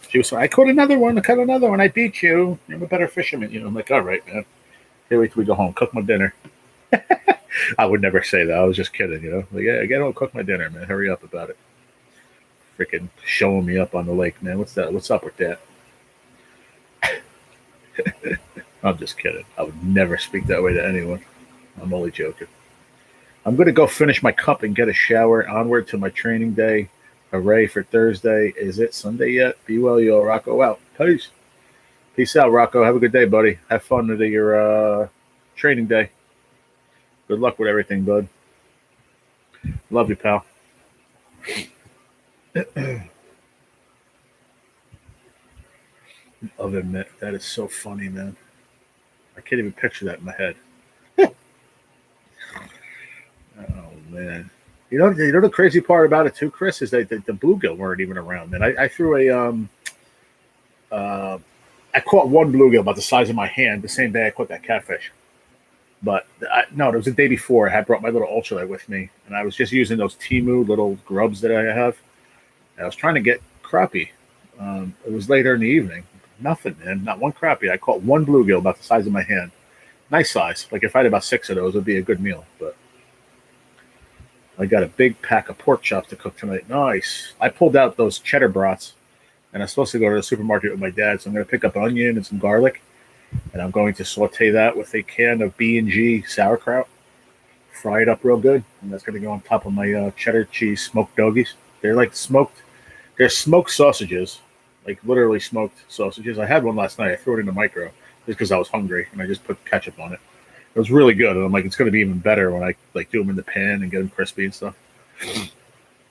she was like, I caught another one. I beat you. I'm a better fisherman. I'm like, all right, man. Here, wait till we go home. Cook my dinner. I would never say that. I was just kidding, Like, yeah, get home, cook my dinner, man. Hurry up about it. Freaking showing me up on the lake, man. What's that? What's up with that? I'm just kidding. I would never speak that way to anyone. I'm only joking. I'm going to go finish my cup and get a shower. Onward to my training day. Hooray for Thursday. Is it Sunday yet? Be well, yo. Rocco out. Peace. Peace out, Rocco. Have a good day, buddy. Have fun with your training day. Good luck with everything, bud. Love you, pal. Oven mitt. That is so funny, man. I can't even picture that in my head. Oh, man. You know the crazy part about it too, Chris, is that the bluegill weren't even around. And I threw uh, I caught one bluegill about the size of my hand the same day I caught that catfish. But no, it was the day before. I had brought my little ultralight with me, and I was just using those Timu little grubs that I have. And I was trying to get crappie. It was later in the evening. Nothing, man. Not one crappie. I caught one bluegill about the size of my hand. Nice size. Like if I had about 6 of those, it would be a good meal. But I got a big pack of pork chops to cook tonight. Nice. I pulled out those cheddar brats, and I'm supposed to go to the supermarket with my dad, so I'm going to pick up onion and some garlic, and I'm going to saute that with a can of B&G sauerkraut, fry it up real good, and that's going to go on top of my cheddar cheese smoked doggies. They're like they're smoked sausages, like literally smoked sausages. I had one last night. I threw it in the micro just because I was hungry, and I just put ketchup on it. It was really good, and I'm like, it's going to be even better when I like do them in the pan and get them crispy and stuff.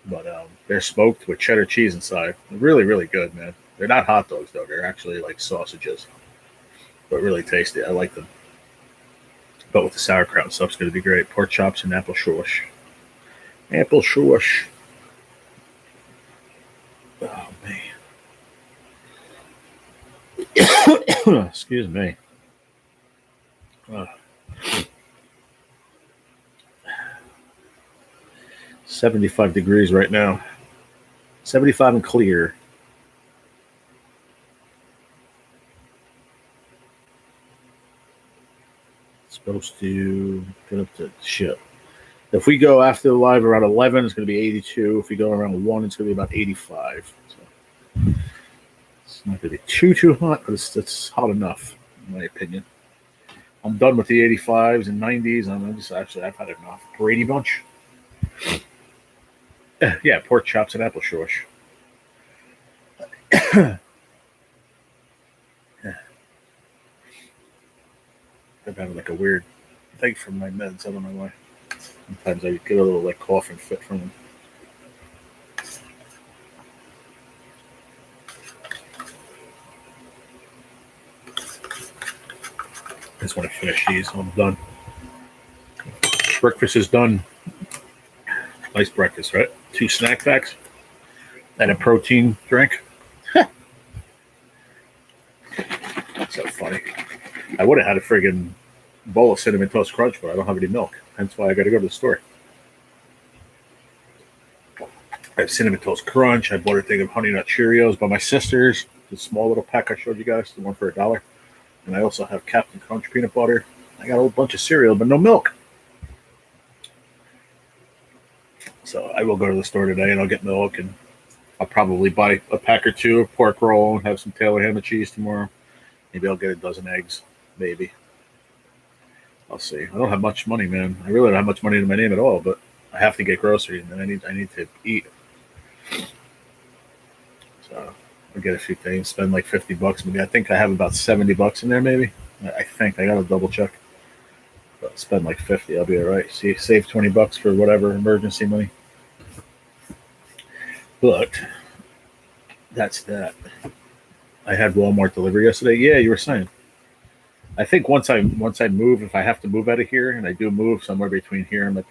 But they're smoked with cheddar cheese inside. They're really, really good, man. They're not hot dogs though; they're actually like sausages, but really tasty. I like them. But with the sauerkraut and stuff, it's going to be great. Pork chops and apple sauce. Apple sauce. Oh man. Excuse me. 75 degrees right now. 75 and clear. It's supposed to get up to shit. If we go after the live around 11, it's going to be 82. If we go around 1, it's going to be about 85. So it's not going to be too hot, but it's hot enough, in my opinion. I'm done with the 85s and 90s. I've had enough. Brady Bunch. Yeah, pork chops and apple sauce. Yeah. I've had like a weird thing from my meds. I don't know why. Sometimes I get a little like coughing fit from them. I just want to finish these. I'm done. Breakfast is done. Nice breakfast, right? 2 snack packs and a protein drink. So funny. I would have had a friggin' bowl of Cinnamon Toast Crunch, but I don't have any milk. That's why I got to go to the store. I have Cinnamon Toast Crunch. I bought a thing of Honey Nut Cheerios by my sisters. The small little pack I showed you guys, the one for $1. And I also have Captain Crunch peanut butter. I got a whole bunch of cereal, but no milk. So I will go to the store today and I'll get milk, and I'll probably buy a pack or 2 of pork roll and have some Taylor ham and cheese tomorrow. Maybe I'll get a dozen eggs. Maybe. I'll see. I don't have much money, man. I really don't have much money in my name at all, but I have to get groceries and I need to eat. So I'll get a few things, spend like $50 maybe. I think I have about $70 in there maybe. I think I gotta double check. But spend like 50, I'll be all right. See, save $20 for whatever emergency money. But that's that. I had Walmart delivery yesterday. Yeah, you were saying. I think once I move, if I have to move out of here, and I do move somewhere between here and my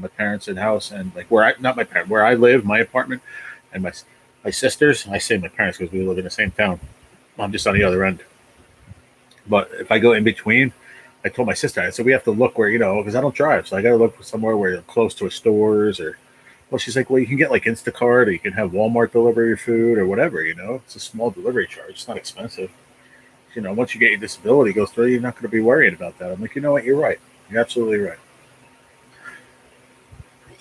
parents' house, and like where I live, my apartment, and my sisters. I say my parents because we live in the same town. I'm just on the other end. But if I go in between, I told my sister, I said we have to look where because I don't drive, so I got to look somewhere where close to a stores or. Well, she's like, well, you can get like Instacart, or you can have Walmart deliver your food, or whatever. It's a small delivery charge. It's not expensive. Once you get your disability go through, you're not going to be worried about that. I'm like, you know what? You're right. You're absolutely right.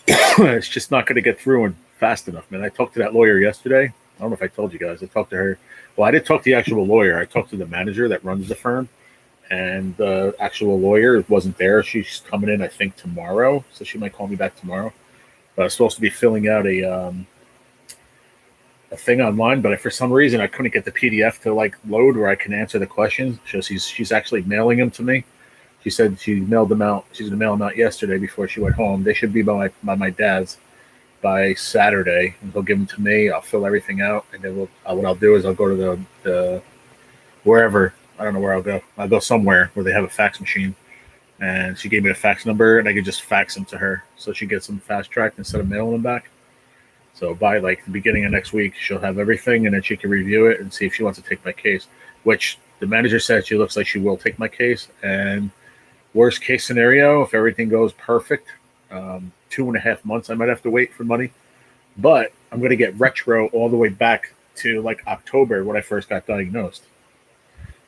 It's just not going to get through and fast enough, man. I talked to that lawyer yesterday. I don't know if I told you guys. I talked to her. Well, I didn't talk to the actual lawyer. I talked to the manager that runs the firm, and the actual lawyer wasn't there. She's coming in, I think, tomorrow, so she might call me back tomorrow. But I was supposed to be filling out a thing online, but for some reason I couldn't get the PDF to like load where I can answer the questions. So she's actually mailing them to me. She said she mailed them out. She's gonna mail them out yesterday before she went home. They should be by my dad's by Saturday, and he'll give them to me. I'll fill everything out, and then what I'll do is I'll go to the wherever. I don't know where I'll go. I'll go somewhere where they have a fax machine, and she gave me a fax number, and I could just fax them to her, so she gets them fast tracked instead of mailing them back. So by like the beginning of next week, she'll have everything, and then she can review it and see if she wants to take my case. Which the manager said she looks like she will take my case. And worst case scenario, if everything goes perfect, 2.5 months I might have to wait for money. But I'm going to get retro all the way back to like October when I first got diagnosed.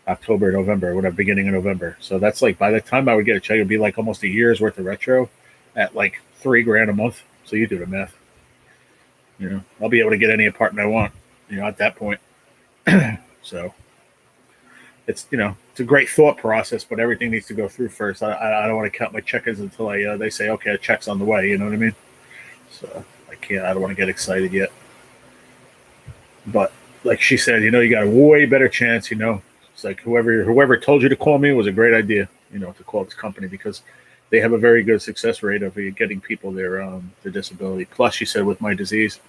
October, November, whatever, beginning of November. So that's like by the time I would get a check, it'd be like almost a year's worth of retro at like $3,000 a month. So you do the math. I'll be able to get any apartment I want, at that point. So it's a great thought process, but everything needs to go through first. I don't want to count my check-ins until they say, okay, a check's on the way. You know what I mean? So I don't want to get excited yet. But like she said, you got a way better chance. It's like whoever told you to call me was a great idea. To call this company because they have a very good success rate of getting people their disability. Plus, she said with my disease,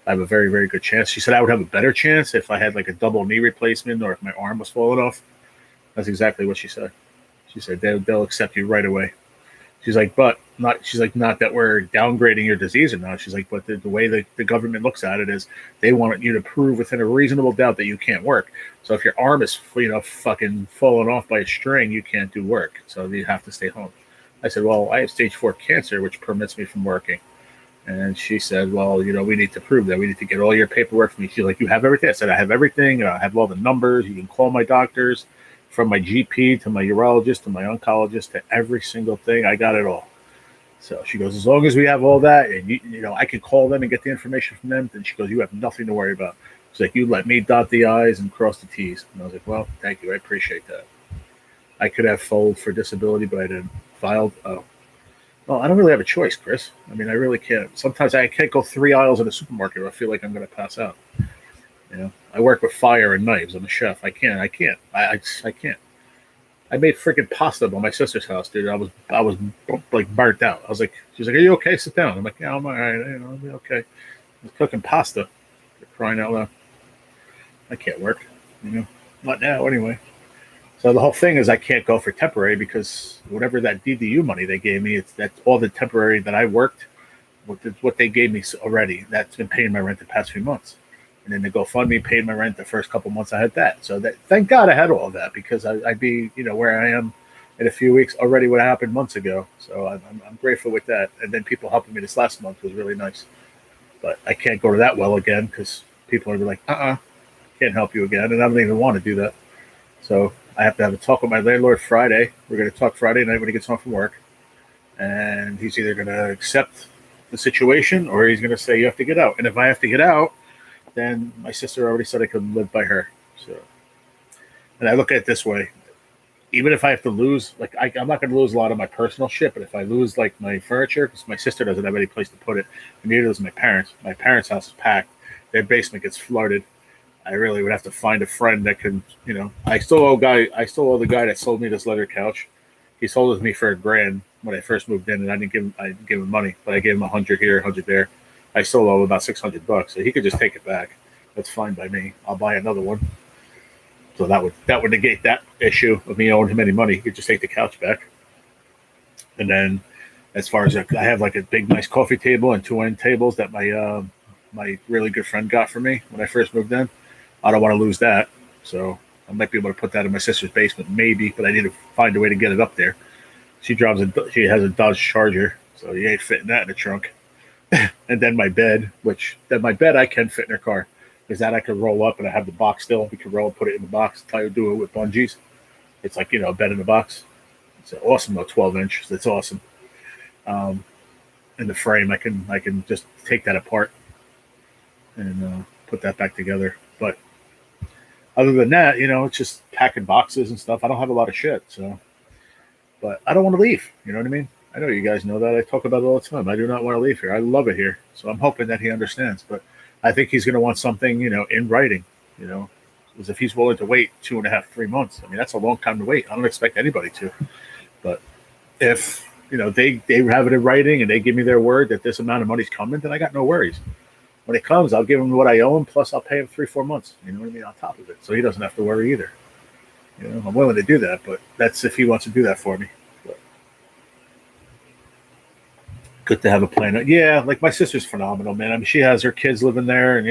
I have a very, very good chance. She said I would have a better chance if I had like a double knee replacement or if my arm was falling off. That's exactly what she said. She said they'll accept you right away. She's like, but not. She's like, not that we're downgrading your disease or not. She's like, but the way the government looks at it is they want you to prove within a reasonable doubt that you can't work. So if your arm is fucking falling off by a string, you can't do work. So you have to stay home. I said, well, I have stage 4 cancer, which permits me from working. And she said, well, we need to prove that. We need to get all your paperwork from me. She's like, you have everything? I said, I have everything. I have all the numbers. You can call my doctors, from my GP to my urologist to my oncologist to every single thing. I got it all. So she goes, as long as we have all that and, I can call them and get the information from them, then she goes, you have nothing to worry about. She's like, you let me dot the I's and cross the T's. And I was like, well, thank you. I appreciate that. I could have filed for disability, but I didn't. Filed. Oh, well, I don't really have a choice, Chris. I mean, I really can't. Sometimes I can't go 3 aisles in a supermarket or I feel like I'm going to pass out. I work with fire and knives. I'm a chef. I can't. I can't. I can't. I made freaking pasta by my sister's house, dude. I was like burnt out. I was like, she's like, are you okay? Sit down. I'm like, yeah, I'm all right. I'll be okay. I was cooking pasta. For crying out loud. I can't work. Not now anyway. So the whole thing is I can't go for temporary because whatever that DDU money they gave me, that's all the temporary that I worked, what they gave me already. That's been paying my rent the past few months. And then the GoFundMe paid my rent the first couple months I had that. So thank God I had all of that because I'd be, where I am in a few weeks already what happened months ago. So I'm grateful with that. And then people helping me this last month was really nice. But I can't go to that well again because people are like, can't help you again. And I don't even want to do that. So I have to have a talk with my landlord Friday. We're going to talk Friday night when he gets home from work. And he's either going to accept the situation or he's going to say, you have to get out. And if I have to get out, then my sister already said I could live by her. So, and I look at it this way. Even if I have to lose, like I'm not going to lose a lot of my personal shit, but if I lose like my furniture, because my sister doesn't have any place to put it, and neither does my parents. My parents' house is packed. Their basement gets flooded. I really would have to find a friend that can, I still owe the guy that sold me this leather couch. He sold it to me for $1,000 when I first moved in, and I didn't give him money, but I gave him 100 here, 100 there. I still owe about $600, so he could just take it back. That's fine by me. I'll buy another one. So that would negate that issue of me owing him any money. He could just take the couch back. And then, as far as I have like a big nice coffee table and 2 end tables that my really good friend got for me when I first moved in. I don't want to lose that, so I might be able to put that in my sister's basement, maybe. But I need to find a way to get it up there. She has a Dodge Charger, so you ain't fitting that in the trunk. And then my bed, I can fit in her car, because that I could roll up and I have the box still. We could roll and put it in the box. I would do it with bungees. It's like a bed in the box. It's awesome though, 12 inch. It's awesome. And the frame, I can just take that apart and put that back together. But other than that, it's just packing boxes and stuff. I don't have a lot of shit, so. But I don't want to leave. You know what I mean? I know you guys know that. I talk about it all the time. I do not want to leave here. I love it here. So I'm hoping that he understands. But I think he's going to want something, in writing, because if he's willing to wait 2.5, 3 months, I mean, that's a long time to wait. I don't expect anybody to. But if, they have it in writing and they give me their word that this amount of money's coming, then I got no worries. When it comes, I'll give him what I owe him, plus I'll pay him 3-4 months, you know what I mean, on top of it. So he doesn't have to worry either. I'm willing to do that, but that's if he wants to do that for me. But Good to have a plan. Yeah, like my sister's phenomenal, man. I mean, she has her kids living there, and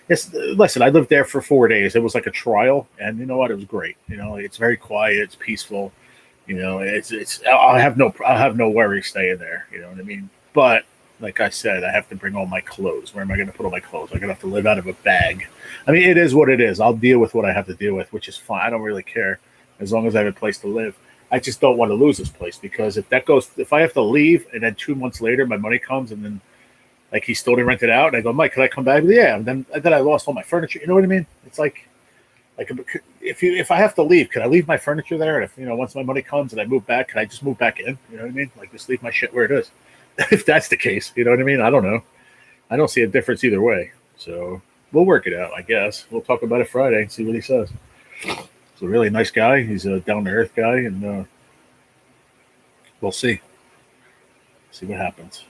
it's listen. I lived there for 4 days. It was like a trial, and you know what? It was great. It's very quiet. It's peaceful. It's. I'll have no worries staying there. You know what I mean? But like I said, I have to bring all my clothes. Where am I going to put all my clothes? I'm going to have to live out of a bag. I mean, it is what it is. I'll deal with what I have to deal with, which is fine. I don't really care as long as I have a place to live. I just don't want to lose this place because if I have to leave and then 2 months later my money comes and then like he still didn't rent it out and I go, Mike, can I come back? Yeah, and then I lost all my furniture. You know what I mean? It's like if I have to leave, can I leave my furniture there? And if once my money comes and I move back, can I just move back in? You know what I mean? Like just leave my shit where it is. If that's the case, you know what I mean? I don't know. I don't see a difference either way. So we'll work it out, I guess. We'll talk about it Friday and see what he says. He's a really nice guy. He's a down to earth guy, and we'll see. See what happens.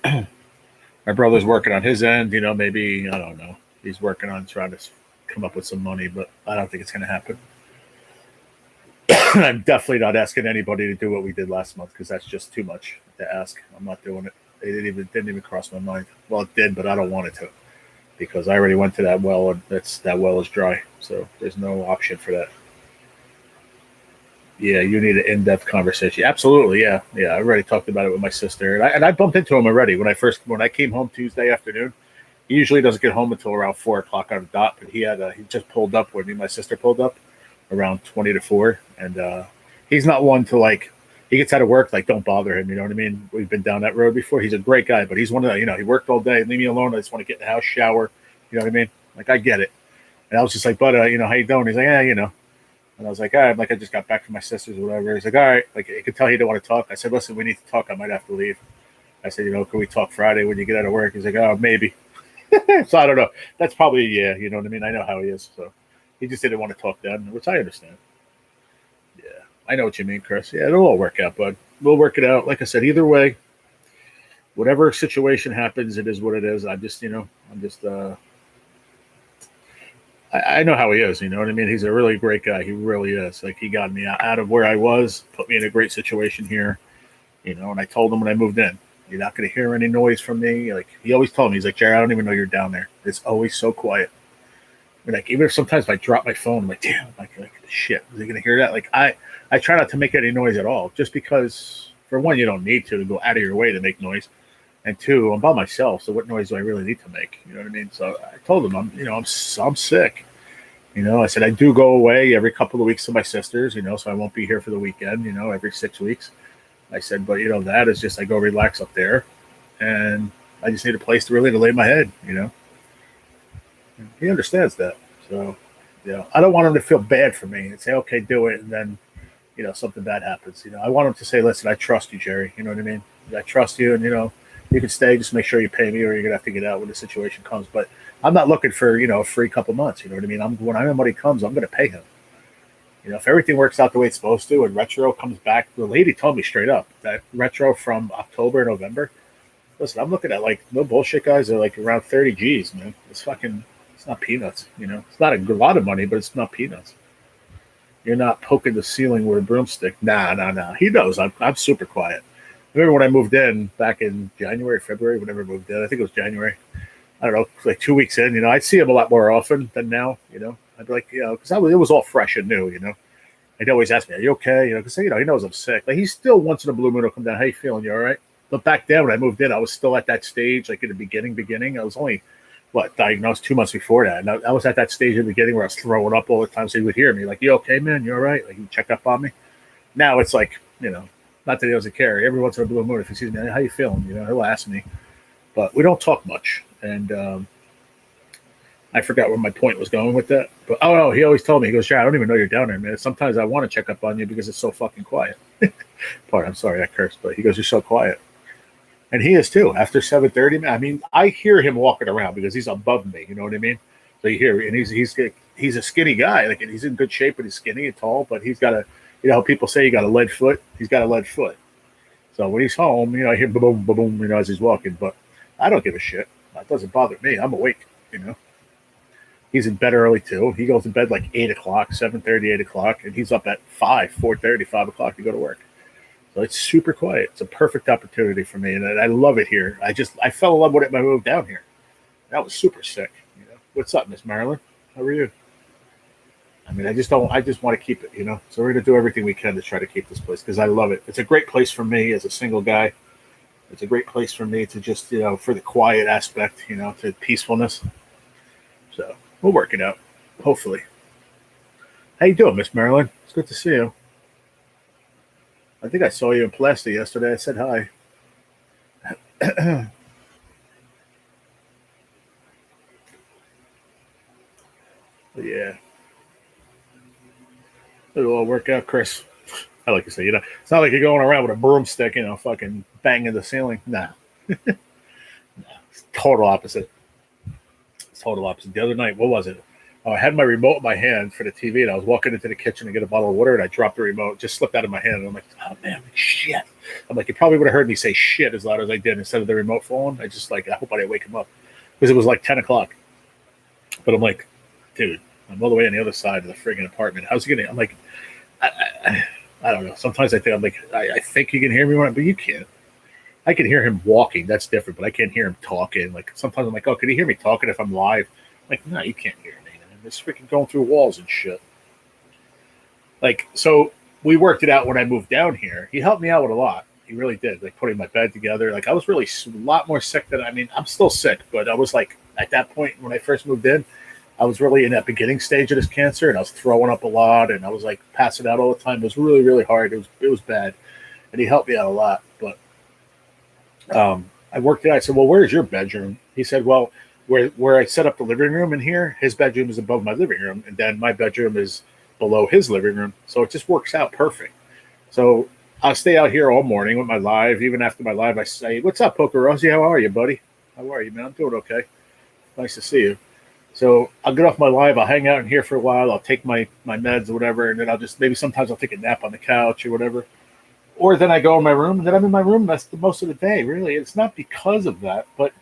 My brother's working on his end. Maybe I don't know. He's working on trying to come up with some money, but I don't think it's going to happen. I'm definitely not asking anybody to do what we did last month because that's just too much to ask. I'm not doing it. It didn't even cross my mind. Well, it did, but I don't want it to because I already went to that well and that well is dry. So there's no option for that. Yeah, you need an in-depth conversation. Absolutely, yeah. I already talked about it with my sister, and I bumped into him already when I came home Tuesday afternoon. He usually doesn't get home until around 4 o'clock on the dot, but he just pulled up when me and my sister pulled up around 20 to 4, and he's not one to like. He gets out of work, like don't bother him. You know what I mean? We've been down that road before. He's a great guy, but he's one of the, he worked all day. Leave me alone. I just want to get in the house, shower. You know what I mean? Like I get it. And I was just like, but how you doing? He's like, yeah, And I was like, all right, like I just got back from my sister's or whatever. He's like, all right. Like you could tell he didn't want to talk. I said, listen, we need to talk. I might have to leave. I said, can we talk Friday when you get out of work? He's like, oh, maybe. So I don't know. That's probably, yeah, you know what I mean? I know how he is. So he just didn't want to talk then, which I understand. Yeah, I know what you mean, Chris. Yeah, it'll all work out, bud. We'll work it out. Like I said, either way, whatever situation happens, it is what it is. I know how he is, you know what I mean? He's a really great guy. He really is. Like he got me out of where I was, put me in a great situation here, and I told him when I moved in, you're not going to hear any noise from me. Like he always told me, he's like, Jerry, I don't even know you're down there. It's always so quiet. And like even if sometimes if I drop my phone, I'm like, damn, like shit, is he going to hear that? Like I try not to make any noise at all, just because for one, you don't need to go out of your way to make noise. And two, I'm by myself, so what noise do I really need to make? You know what I mean? So I told him, I'm sick. I said I do go away every couple of weeks to my sister's, so I won't be here for the weekend, every 6 weeks. I said, but that is just I go relax up there, and I just need a place to really to lay my head. He understands that, so I don't want him to feel bad for me and say, okay, do it, and then something bad happens. I want him to say, listen, I trust you, Jerry. You know what I mean? I trust you, and you can stay. Just make sure you pay me, or you're gonna have to get out when the situation comes. But I'm not looking for a free couple months. You know what I mean? When money comes, I'm gonna pay him. If everything works out the way it's supposed to, and retro comes back, the lady told me straight up that retro from October, November. Listen, I'm looking at like no bullshit, guys. They're like around 30 G's, man. It's not peanuts. It's not a lot of money, but it's not peanuts. You're not poking the ceiling with a broomstick. Nah. He knows I'm super quiet. I remember when I moved in back in January, February, whenever I moved in. I think it was January. I don't know, like 2 weeks in. I'd see him a lot more often than now. I'd be like, because it was all fresh and new. He'd always ask me, "Are you okay?" Because he knows I'm sick. Like he's still once in a blue moon will come down. How you feeling? You all right? But back then when I moved in, I was still at that stage, like in the beginning. I was only diagnosed 2 months before that, and I was at that stage in the beginning where I was throwing up all the time. So he would hear me like, "You okay, man? You all right?" Like he'd check up on me. Now it's like not that he doesn't care. Every once in a blue moon, if he sees me, how you feeling? He'll ask me, but we don't talk much. And I forgot where my point was going with that. But he always told me, he goes, Jared, I don't even know you're down there, man. Sometimes I want to check up on you because it's so fucking quiet. I'm sorry, I cursed, but he goes, you're so quiet. And he is too. After 7:30, man. I mean, I hear him walking around because he's above me. You know what I mean? So you hear, and he's a skinny guy. Like he's in good shape, but he's skinny and tall. But he's got people say he got a lead foot. He's got a lead foot. So when he's home, I hear boom, boom, boom, as he's walking. But I don't give a shit. It doesn't bother me. I'm awake. He's in bed early too. He goes to bed like 8 o'clock, 7:30, 8 o'clock, and he's up at 4:30, 5 o'clock to go to work. So it's super quiet. It's a perfect opportunity for me, and I love it here. I fell in love with it when I moved down here. That was super sick. What's up, Miss Marilyn? How are you? I mean, I just don't. I just want to keep it. So we're gonna do everything we can to try to keep this place because I love it. It's a great place for me as a single guy. It's a great place for me to just for the quiet aspect, to peacefulness. So we'll work it out. Hopefully. How you doing, Miss Marilyn? It's good to see you. I think I saw you in Plasty yesterday. I said hi. But yeah. It'll all work out, Chris. I like to say, it's not like you're going around with a broomstick, fucking banging the ceiling. Nah. Nah. It's total opposite. It's total opposite. The other night, what was it? I had my remote in my hand for the TV, and I was walking into the kitchen to get a bottle of water, and I dropped the remote. It just slipped out of my hand, and I'm like, oh, man, shit. I'm like, you probably would have heard me say shit as loud as I did instead of the remote falling. I hope I didn't wake him up because it was like 10 o'clock. But I'm like, dude, I'm all the way on the other side of the friggin' apartment. How's he gonna? I'm like, I don't know. Sometimes I think you can hear me, but you can't. I can hear him walking. That's different, but I can't hear him talking. Like sometimes I'm like, oh, can you hear me talking if I'm live? I'm like, no, you can't hear me. It's freaking going through walls and shit. Like, so we worked it out when I moved down here. He helped me out with a lot. He really did. Like putting my bed together. Like I was really a lot more sick I'm still sick, but I was like at that point when I first moved in, I was really in that beginning stage of this cancer, and I was throwing up a lot, and I was like passing out all the time. It was really, really hard. It was bad, and he helped me out a lot. But I worked it out. I said, "Well, where's your bedroom?" He said, "Well, where I set up the living room in here, his bedroom is above my living room, and then my bedroom is below his living room. So it just works out perfect." So I'll stay out here all morning with my live. Even after my live, I say, "What's up, Poker Rosie? How are you, buddy? How are you, man? I'm doing okay. Nice to see you." So I'll get off my live. I'll hang out in here for a while. I'll take my meds or whatever, and then sometimes I'll take a nap on the couch or whatever. Or then I go in my room, and then I'm in my room. That's the most of the day, really. It's not because of that, but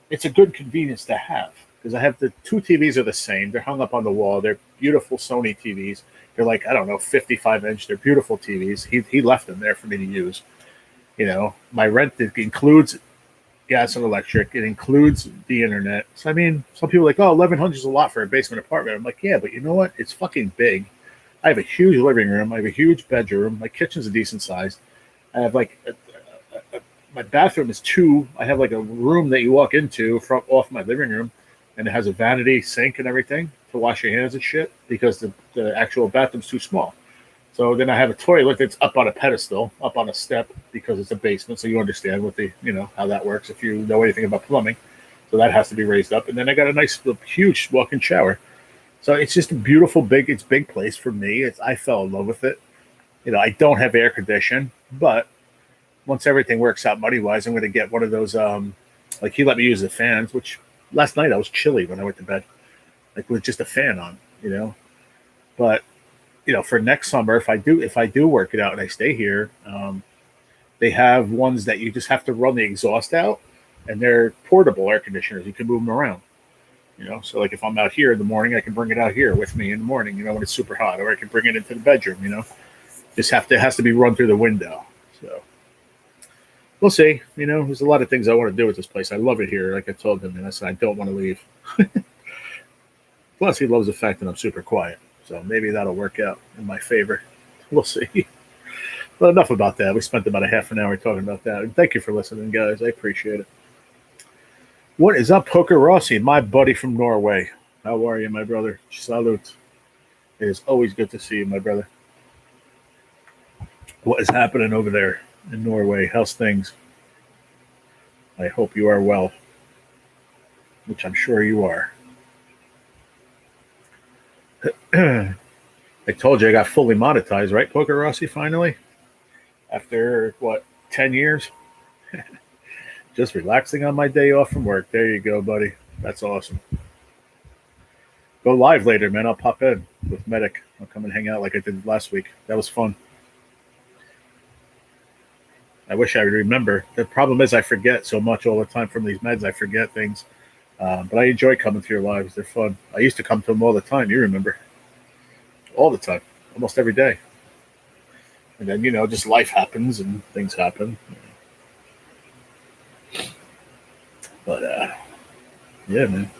it's a good convenience to have because I have the two TVs are the same. They're hung up on the wall. They're beautiful Sony TVs. They're like, I don't know, 55-inch. They're beautiful TVs. He left them there for me to use. My rent includes gas and electric. It includes the internet. So, I mean, some people are like, oh, 1,100 is a lot for a basement apartment. I'm like, yeah, but you know what? It's fucking big. I have a huge living room. I have a huge bedroom. My kitchen's a decent size. I have like my bathroom is two. I have like a room that you walk into off my living room, and it has a vanity sink and everything to wash your hands and shit because the actual bathroom's too small. So then I have a toilet that's up on a pedestal, up on a step because it's a basement. So you understand how that works if you know anything about plumbing. So that has to be raised up. And then I got a nice, huge walk-in shower. So it's just a beautiful, big place for me. I fell in love with it. I don't have air condition, but once everything works out money-wise, I'm going to get one of those, like he let me use the fans, which last night I was chilly when I went to bed, like with just a fan on, But, for next summer, if I do work it out and I stay here, they have ones that you just have to run the exhaust out, and they're portable air conditioners. You can move them around, So like if I'm out here in the morning, I can bring it out here with me in the morning, when it's super hot, or I can bring it into the bedroom, It has to be run through the window. So we'll see. There's a lot of things I want to do with this place. I love it here, like I told him, and I said I don't want to leave. Plus, he loves the fact that I'm super quiet. So maybe that'll work out in my favor. We'll see. Well, enough about that. We spent about a half an hour talking about that. And thank you for listening, guys. I appreciate it. What is up, Poker Rossi, my buddy from Norway? How are you, my brother? Salute. It is always good to see you, my brother. What is happening over there in Norway? How's things? I hope you are well, which I'm sure you are. I told you I got fully monetized, right, Poker Rossi, finally? After, 10 years? Just relaxing on my day off from work. There you go, buddy. That's awesome. Go live later, man. I'll pop in with Medic. I'll come and hang out like I did last week. That was fun. I wish I would remember. The problem is I forget so much all the time from these meds. I forget things. But I enjoy coming to your lives. They're fun. I used to come to them all the time. You remember. All the time. Almost every day. And then, just life happens and things happen. But, yeah, man.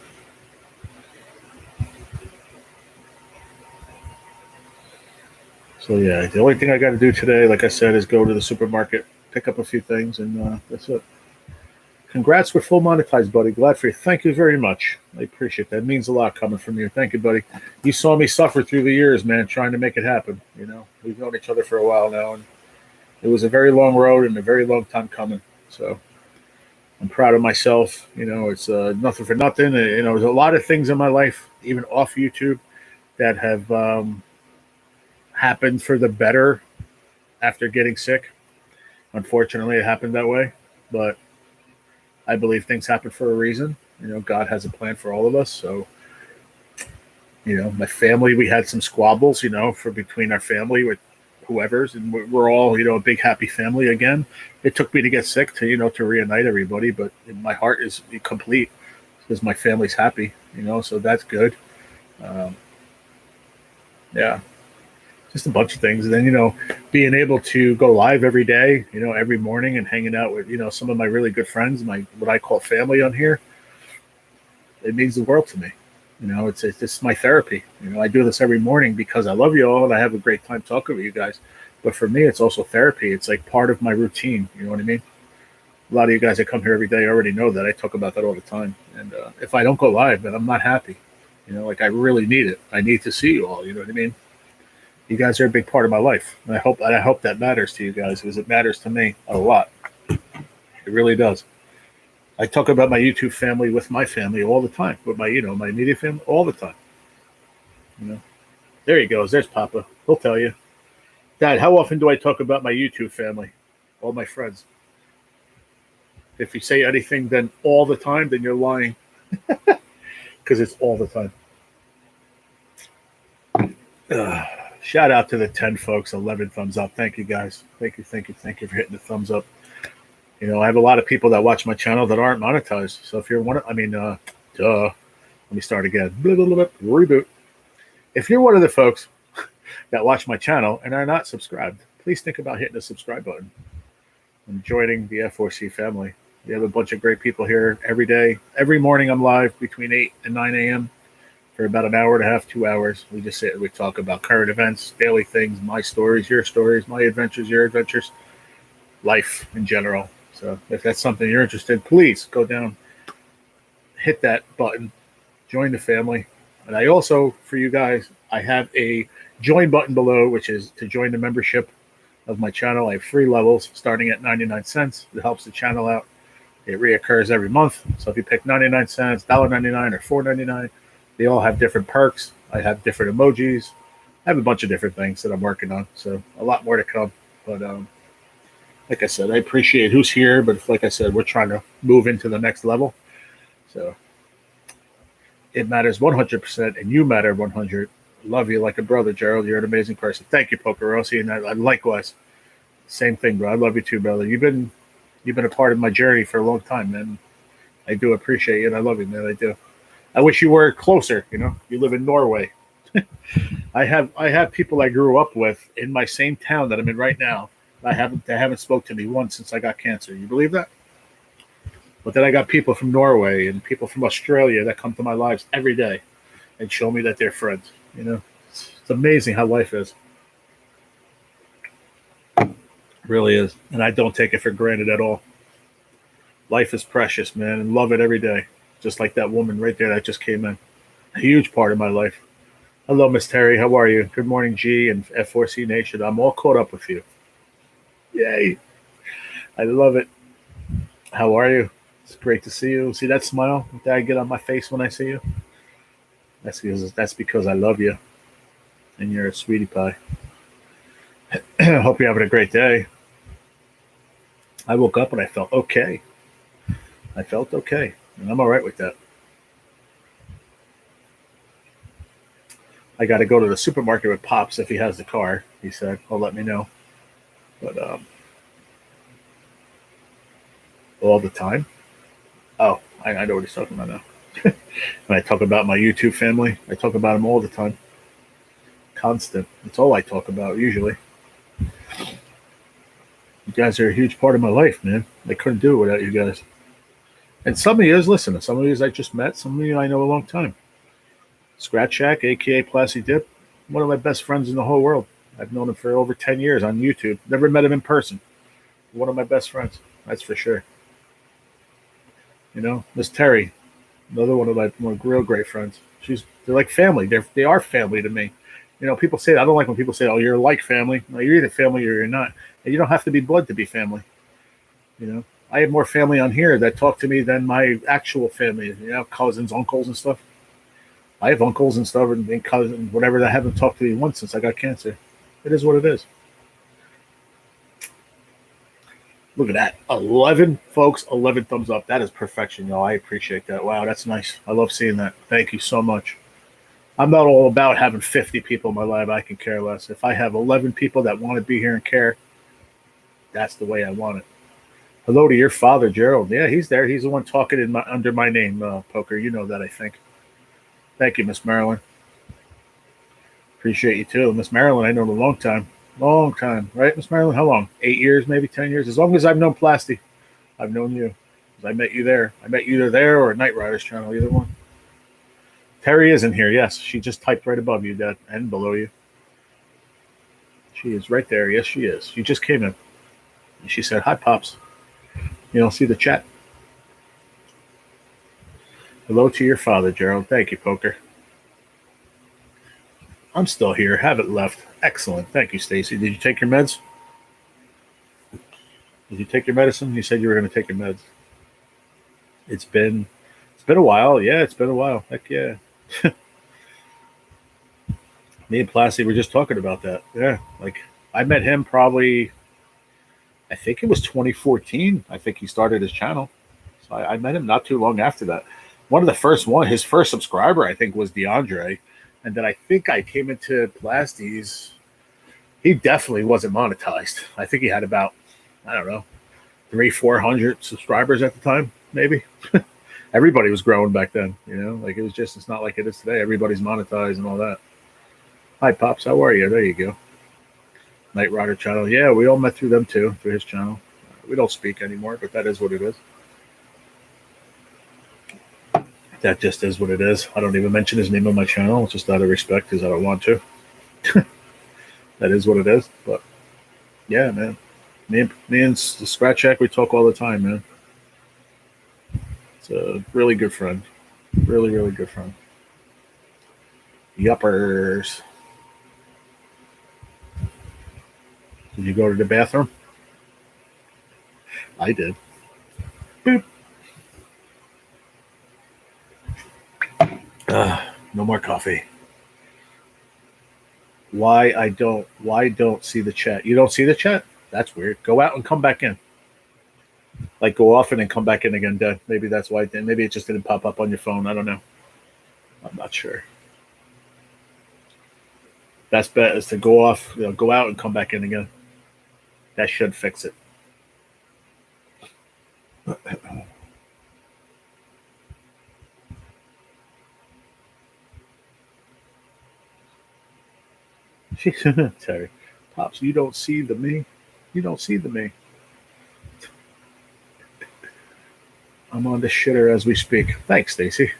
So, yeah, the only thing I got to do today, like I said, is go to the supermarket, pick up a few things, and that's it. Congrats with full monetized, buddy. Glad for you. Thank you very much. I appreciate that. It means a lot coming from you. Thank you, buddy. You saw me suffer through the years, man, trying to make it happen. We've known each other for a while now, and it was a very long road and a very long time coming. So I'm proud of myself. It's nothing for nothing. There's a lot of things in my life, even off YouTube, that have happened for the better after getting sick. Unfortunately, it happened that way, but I believe things happen for a reason. God has a plan for all of us. So, my family, we had some squabbles, for between our family with whoever's, and we're all, a big happy family again. It took me to get sick to reunite everybody, but my heart is complete because my family's happy, so that's good. Yeah, just a bunch of things. And then, being able to go live every day, every morning and hanging out with, some of my really good friends, what I call family on here, it means the world to me. It's just my therapy. I do this every morning because I love you all and I have a great time talking with you guys. But for me, it's also therapy. It's like part of my routine. You know what I mean? A lot of you guys that come here every day already know that I talk about that all the time. And if I don't go live, then I'm not happy. Like I really need it. I need to see you all. You know what I mean? You guys are a big part of my life. And I hope that matters to you guys because it matters to me a lot. It really does. I talk about my YouTube family with my family all the time, with my immediate family all the time. There he goes. There's Papa. He'll tell you. Dad, how often do I talk about my YouTube family? All my friends. If you say anything then all the time, then you're lying. Because it's all the time. Shout out to the 10 folks, 11 thumbs up. Thank you, guys. Thank you for hitting the thumbs up. I have a lot of people that watch my channel that aren't monetized. So if you're one of, let me start again. Reboot. If you're one of the folks that watch my channel and are not subscribed, please think about hitting the subscribe button and joining the F4C family. We have a bunch of great people here every day. Every morning I'm live between 8 and 9 a.m. for about an hour and a half, 2 hours. We just sit and we talk about current events, daily things, my stories, my adventures, your adventures, life in general. So if that's something you're interested in, please go down, hit that button, join the family. And I also, for you guys, I have a join button below, which is to join the membership of my channel. I have 3 levels starting at 99 cents. It helps the channel out. It reoccurs every month. So if you pick 99 cents, $1.99 or $4.99, they all have different perks. I have different emojis. I have a bunch of different things that I'm working on. So a lot more to come. But like I said, I appreciate who's here. But like I said, we're trying to move into the next level. So it matters 100%, and you matter 100. Love you like a brother, Gerald. You're an amazing person. Thank you, Pokerosi, and I likewise. Same thing, bro. I love you too, brother. You've been a part of my journey for a long time, man. I do appreciate you, and I love you, man. I do. I wish you were closer. You live in Norway. I have people I grew up with in my same town that I'm in right now. They haven't spoke to me once since I got cancer. You believe that? But then I got people from Norway and people from Australia that come to my lives every day and show me that they're friends. It's amazing how life is. It really is. And I don't take it for granted at all. Life is precious, man, and love it every day. Just like that woman right there that just came in. A huge part of my life. Hello, Miss Terry. How are you? Good morning, G and F4C Nation. I'm all caught up with you. Yay. I love it. How are you? It's great to see you. See that smile that I get on my face when I see you? That's because I love you. And you're a sweetie pie. Hope you're having a great day. I woke up and I felt okay. And I'm all right with that. I got to go to the supermarket with Pops if he has the car. He said, "He'll let me know." But all the time. Oh, I know what he's talking about now. When I talk about my YouTube family, I talk about them all the time. Constant. That's all I talk about usually. guys are a huge part of my life, man. I couldn't do it without you guys. And some of you guys listen. Some of you I just met. Some of you I know a long time. Scratch Shack, a.k.a. Plasty Dip, one of my best friends in the whole world. I've known him for over 10 years on YouTube. Never met him in person. One of my best friends. That's for sure. You know, Miss Terry, another one of my real great friends. They're like family. They are family to me. You know, people say that. I don't like when people say, "Oh, you're like family." No, you're either family or you're not. And you don't have to be blood to be family. You know, I have more family on here that talk to me than my actual family. You know, cousins, uncles, and stuff. I have uncles and stuff and cousins, whatever, that haven't talked to me once since I got cancer. It is what it is. Look at that. 11, folks, 11 thumbs up. That is perfection, y'all. I appreciate that. Wow, that's nice. I love seeing that. Thank you so much. I'm not all about having 50 people in my life. I can care less. If I have 11 people that want to be here and care, that's the way I want it. Hello to your father, Gerald. Yeah, he's there. He's the one talking under my name, Poker. You know that, I think. Thank you, Miss Marilyn. Appreciate you, too. Miss Marilyn, I know a long time. Long time, right, Miss Marilyn? How long? 8 years, maybe 10 years? As long as I've known Plasty, I've known you. I met you there. I met you either there or Night Riders channel, either one. Terry is in here, yes. She just typed right above you, Dad, and below you. She is right there. Yes, she is. She just came in. And she said, "Hi, Pops." You don't see the chat? Hello to your father, Gerald. Thank you, Poker. I'm still here. Haven't left. Excellent. Thank you, Stacy. Did you take your meds? Did you take your medicine? You said you were going to take your meds. It's been a while. Yeah, it's been a while. Heck yeah. Me and Plasty were just talking about that. Yeah, like I met him probably, I think it was 2014. I think he started his channel. So I met him not too long after that. His first subscriber, I think, was DeAndre. And then I think I came into Plasty's. He definitely wasn't monetized. I think he had about, I don't know, 300-400 subscribers at the time, maybe. Everybody was growing back then, you know, like it's not like it is today. Everybody's monetized and all that. Hi, Pops. How are you? There you go. Night Rider channel. Yeah, we all met through them too, through his channel. We don't speak anymore, but that is what it is. That just is what it is. I don't even mention his name on my channel, just out of respect, because I don't want to. That is what it is. But yeah, man. Me and the Scratch Shack, we talk all the time, man. It's a really good friend. Really, really good friend. Yuppers. Did you go to the bathroom? I did. Boop. No more coffee. Why don't see the chat? You don't see the chat? That's weird. Go out and come back in. Like go off and then come back in again, Dad. Maybe that's why. Maybe it just didn't pop up on your phone. I don't know. I'm not sure. Best bet is to go off, go out and come back in again. That should fix it. Terry, Pops, you don't see the me. You don't see the me. I'm on the shitter as we speak. Thanks, Stacy.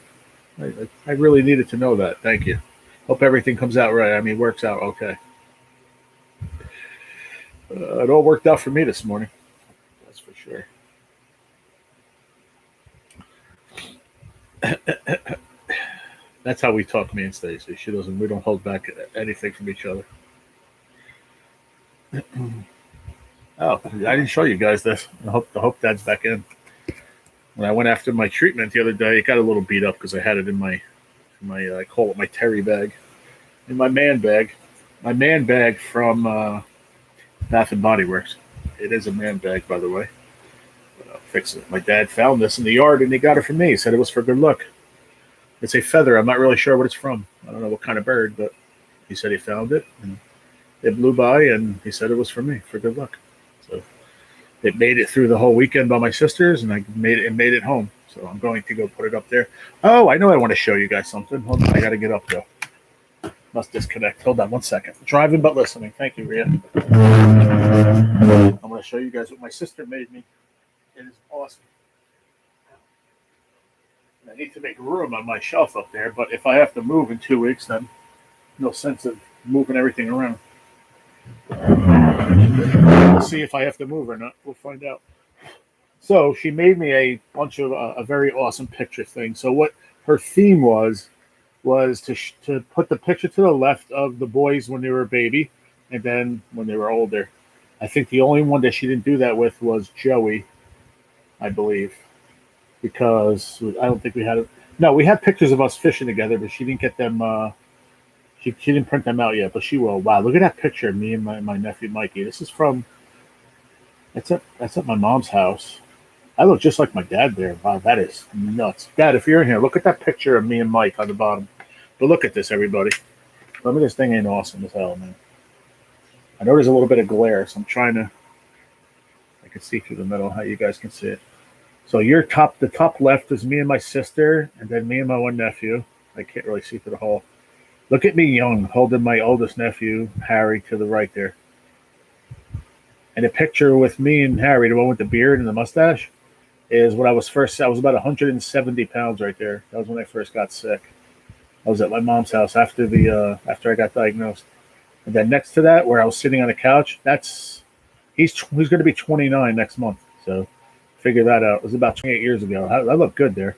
I really needed to know that. Thank you. Hope everything comes out right. I mean, works out okay. It all worked out for me this morning. That's for sure. That's how we talk, me and Stacy. We don't hold back anything from each other. Oh, I didn't show you guys this. I hope Dad's back in. When I went after my treatment the other day, it got a little beat up because I had it in my I call it my Terry bag, in my man bag. My man bag from Bath and Body Works. It is a man bag, by the way. But I'll fix it. My dad found this in the yard and he got it from me. He said it was for good luck. It's a feather. I'm not really sure what it's from. I don't know what kind of bird, but he said he found it and it blew by and he said it was for me, for good luck. So it made it through the whole weekend by my sisters and I made it home. So I'm going to go put it up there. Oh, I know I want to show you guys something. Hold on, I got to get up though. Must disconnect. Hold on 1 second. Driving but listening. Thank you, Rhea. I'm going to show you guys what my sister made me. It is awesome. I need to make room on my shelf up there, but if I have to move in 2 weeks, then no sense of moving everything around. We'll see if I have to move or not. We'll find out. So she made me a bunch of a very awesome picture thing. So what her theme was to put the picture to the left of the boys when they were a baby, and then when they were older. I think the only one that she didn't do that with was Joey, I believe, because I don't think we had it. No, we had pictures of us fishing together, but she didn't get them. She didn't print them out yet, but she will. Wow, look at that picture of me and my nephew Mikey. This is from. That's at my mom's house. I look just like my dad there. Wow, that is nuts. Dad, if you're in here, look at that picture of me and Mike on the bottom. But look at this, everybody. Let me. This thing ain't awesome as hell, man. I know there's a little bit of glare, so I'm trying to. I can see through the middle. How you guys can see it. So the top left is me and my sister, and then me and my one nephew. I can't really see through the hole. Look at me young, holding my oldest nephew, Harry, to the right there. And the picture with me and Harry, the one with the beard and the mustache, is when I was about 170 pounds right there. That was when I first got sick. I was at my mom's house after I got diagnosed. And then next to that, where I was sitting on the couch, he's going to be 29 next month. So figure that out. It was about 28 years ago. I look good there.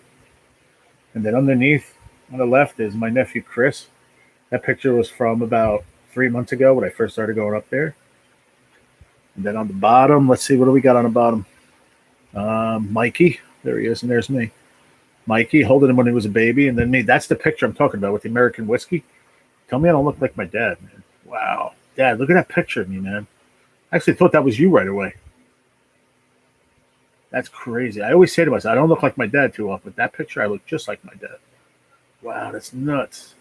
And then underneath on the left is my nephew Chris. That picture was from about 3 months ago when I first started going up there. And then on the bottom, let's see, what do we got on the bottom? Mikey. There he is, and there's me. Mikey holding him when he was a baby, and then me. That's the picture I'm talking about with the American whiskey. Tell me I don't look like my dad, man. Wow. Dad, look at that picture of me, man. I actually thought that was you right away. That's crazy. I always say to myself, I don't look like my dad too often, but that picture, I look just like my dad. Wow, that's nuts.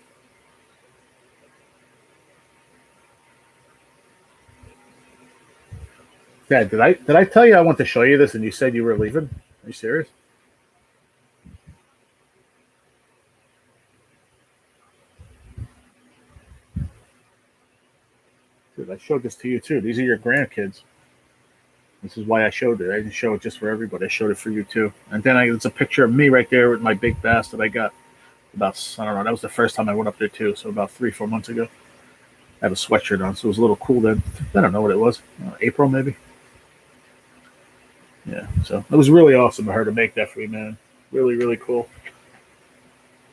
Dad, did I tell you I want to show you this and you said you were leaving? Are you serious? Dude, I showed this to you too. These are your grandkids. This is why I showed it. I didn't show it just for everybody. I showed it for you too. And then it's a picture of me right there with my big bass that I got about, I don't know, that was the first time I went up there too. So about 3-4 months ago. I had a sweatshirt on, so it was a little cool then. I don't know what it was. April maybe. Yeah, so it was really awesome of her to make that for me, man. Really, really cool.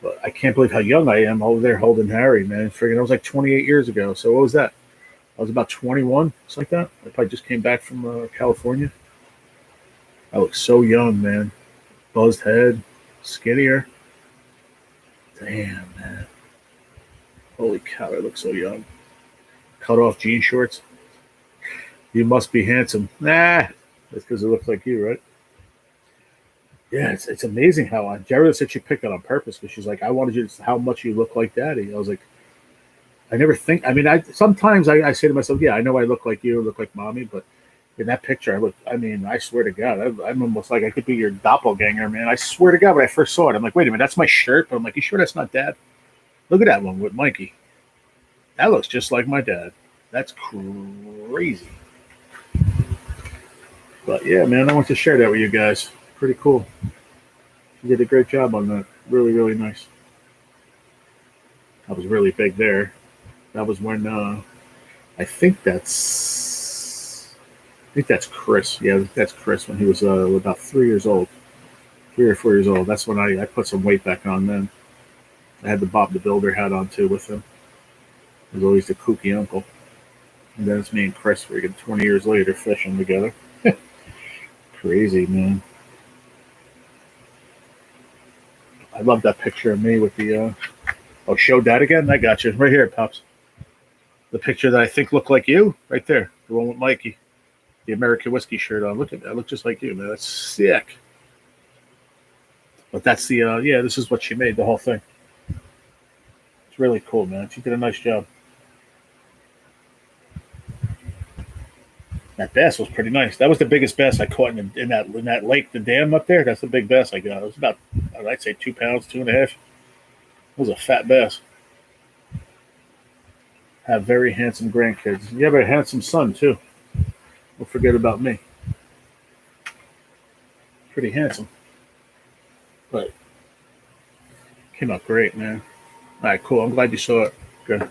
But I can't believe how young I am over there holding Harry, man. Friggin', that was like 28 years ago. So what was that? I was about 21, something like that. I probably just came back from California. I look so young, man. Buzzed head, skinnier. Damn, man. Holy cow, I look so young. Cut off jean shorts. You must be handsome. Nah, that's because it looks like you, right? Yeah, it's amazing how Jared said she picked it on purpose because she's like, I wanted you to how much you look like Daddy. I was like, I never think. I mean, sometimes I say to myself, yeah, I know I look like you, look like Mommy, but in that picture, I look. I mean, I swear to God, I'm almost like I could be your doppelganger, man. I swear to God, when I first saw it, I'm like, wait a minute, that's my shirt. But I'm like, you sure that's not Dad? Look at that one with Mikey. That looks just like my dad. That's crazy. But yeah, man, I want to share that with you guys. Pretty cool. You did a great job on that. Really, really nice. I was really big there. That was when I think that's Chris. Yeah, that's Chris when he was about 3 years old, 3 or 4 years old. That's when I put some weight back on. Then I had the Bob the Builder hat on too with him. He was always the kooky uncle. And then it's me and Chris friggin' 20 years later fishing together. Crazy, man. I love that picture of me with the show Dad again? I got you. Right here, Pops. The picture that I think looked like you, right there. The one with Mikey. The American whiskey shirt on. Look at that. I look just like you, man. That's sick. But that's the, this is what she made, the whole thing. It's really cool, man. She did a nice job. That bass was pretty nice. That was the biggest bass I caught in that lake, the dam up there. That's the big bass I got. It was about, I'd say 2 pounds, 2.5. It was a fat bass. have very handsome grandkids. You have a handsome son too. Don't forget about me. Pretty handsome, but came out great, man. All right, cool. I'm glad you saw it. Good.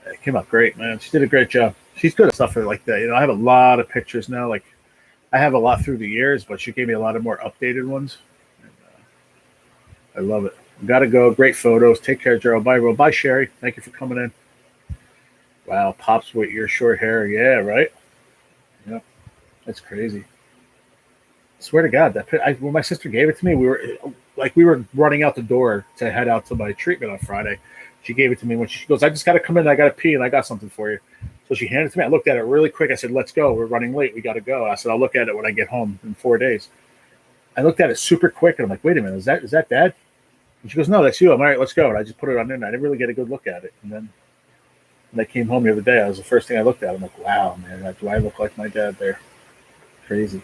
It came out great, man. She did a great job. She's good at stuff like that. I have a lot of pictures now. Like I have a lot through the years, but she gave me a lot of more updated ones. And, I love it. Gotta go. Great photos. Take care, Gerald. Bye, Will. Bye, Sherry. Thank you for coming in. Wow, pops with your short hair. Yeah, right. Yep, that's crazy. I swear to God, when my sister gave it to me, we were running out the door to head out to my treatment on Friday. She gave it to me when she goes, I just got to come in. I got to pee and I got something for you. So she handed it to me. I looked at it really quick. I said, let's go. We're running late. We got to go. I said, I'll look at it when I get home in 4 days. I looked at it super quick and I'm like, wait a minute, is that Dad? And she goes, no, that's you. I'm all right, let's go. And I just put it on there and I didn't really get a good look at it. And then when I came home the other day, I was the first thing I looked at. I'm like, wow, man, do I look like my dad there? Crazy.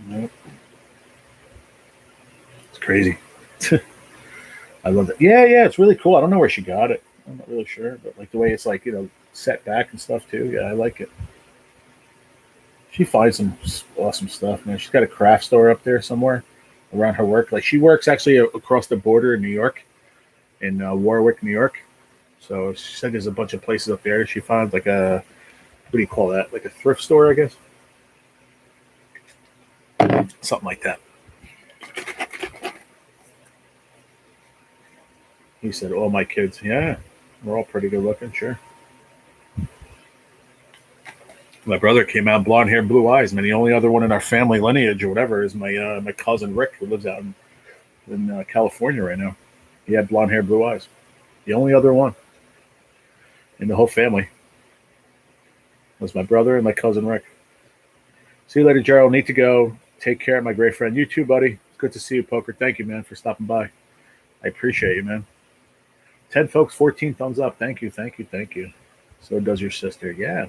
Nope. It's crazy. I love it. Yeah, it's really cool. I don't know where she got it. I'm not really sure, but like the way it's like, set back and stuff too. Yeah, I like it. She finds some awesome stuff, man. She's got a craft store up there somewhere around her work. Like she works actually across the border in New York, in Warwick, New York. So she said there's a bunch of places up there. She found like what do you call that? Like a thrift store, I guess. Something like that. He said, all my kids. Yeah, we're all pretty good looking, sure. My brother came out blonde hair, blue eyes, man. The only other one in our family lineage or whatever is my cousin Rick, who lives out in California right now. He had blonde hair, blue eyes. The only other one in the whole family was my brother and my cousin Rick. See you later, Gerald. Need to go. Take care, my great friend. You too, buddy. It's good to see you, Poker. Thank you, man, for stopping by. I appreciate you, man. 10 folks, 14 thumbs up. Thank you. So does your sister. Yeah.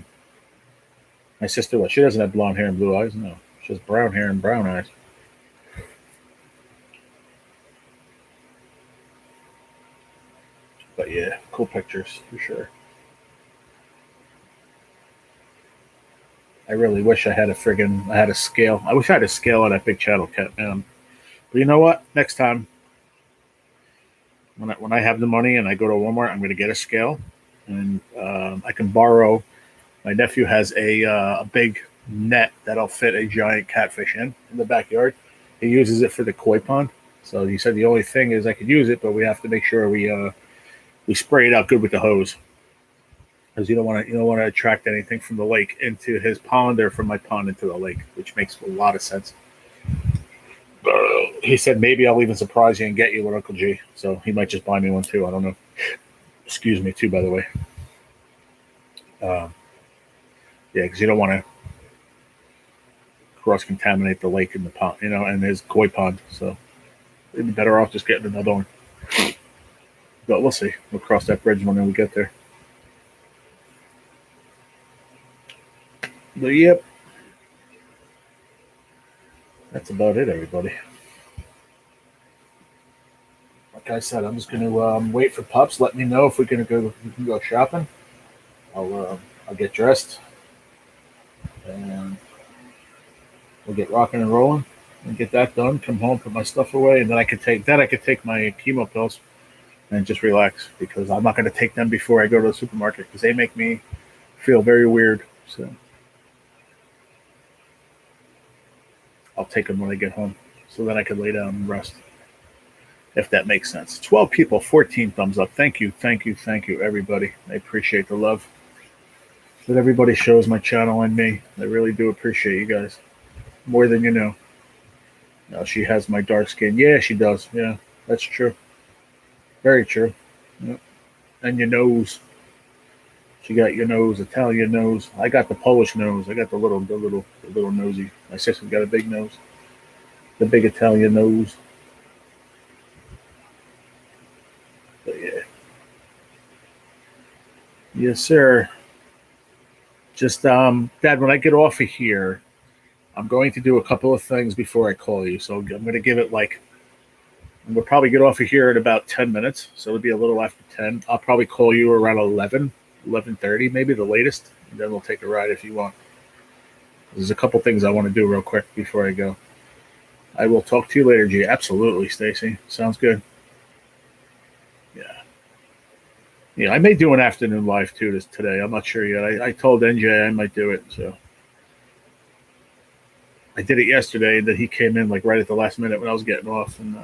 My sister, what? She doesn't have blonde hair and blue eyes. No. She has brown hair and brown eyes. But yeah, cool pictures for sure. I really wish I had a scale. I wish I had a scale on that big channel cat, man. But you know what? Next time, when I have the money and I go to Walmart, I'm going to get a scale, and I can borrow. My nephew has a big net that'll fit a giant catfish in the backyard. He uses it for the koi pond. So he said the only thing is I could use it, but we have to make sure we spray it out good with the hose, because you don't want to attract anything from the lake into his pond or from my pond into the lake, which makes a lot of sense. He said maybe I'll even surprise you and get you one, Uncle G. So he might just buy me one too. I don't know. Excuse me too, by the way. Yeah, because you don't want to cross-contaminate the lake and the pond, and his koi pond. So it'd be better off just getting another one. But we'll see. We'll cross that bridge when we get there. But yep. That's about it, everybody. Like I said, I'm just going to wait for Pups. Let me know if we can go shopping. I'll get dressed, and we'll get rocking and rolling and get that done. Come home, put my stuff away, and then I could take my chemo pills and just relax, because I'm not going to take them before I go to the supermarket, because they make me feel very weird. So I'll take them when I get home, so then I can lay down and rest, if that makes sense. 12 people, 14 thumbs up. Thank you, everybody. I appreciate the love that everybody shows my channel and me. I really do appreciate you guys, more than you know. Now, she has my dark skin. Yeah, she does. Yeah, that's true. Very true. Yep. And your nose. She got your nose, Italian nose. I got the Polish nose. I got the little nosy. My sister's got a big nose. The big Italian nose. But yeah. Yes, sir. Just Dad, when I get off of here, I'm going to do a couple of things before I call you. So I'm going to give it like And we'll probably get off of here in about 10 minutes. So it'll be a little after 10. I'll probably call you around 11, 11:30, maybe the latest. And then we'll take a ride if you want. There's a couple things I want to do real quick before I go. I will talk to you later, G. Absolutely, Stacy. Sounds good. Yeah. Yeah, I may do an afternoon live too today. I'm not sure yet. I told NJ I might do it. So I did it yesterday, and then he came in like right at the last minute when I was getting off, and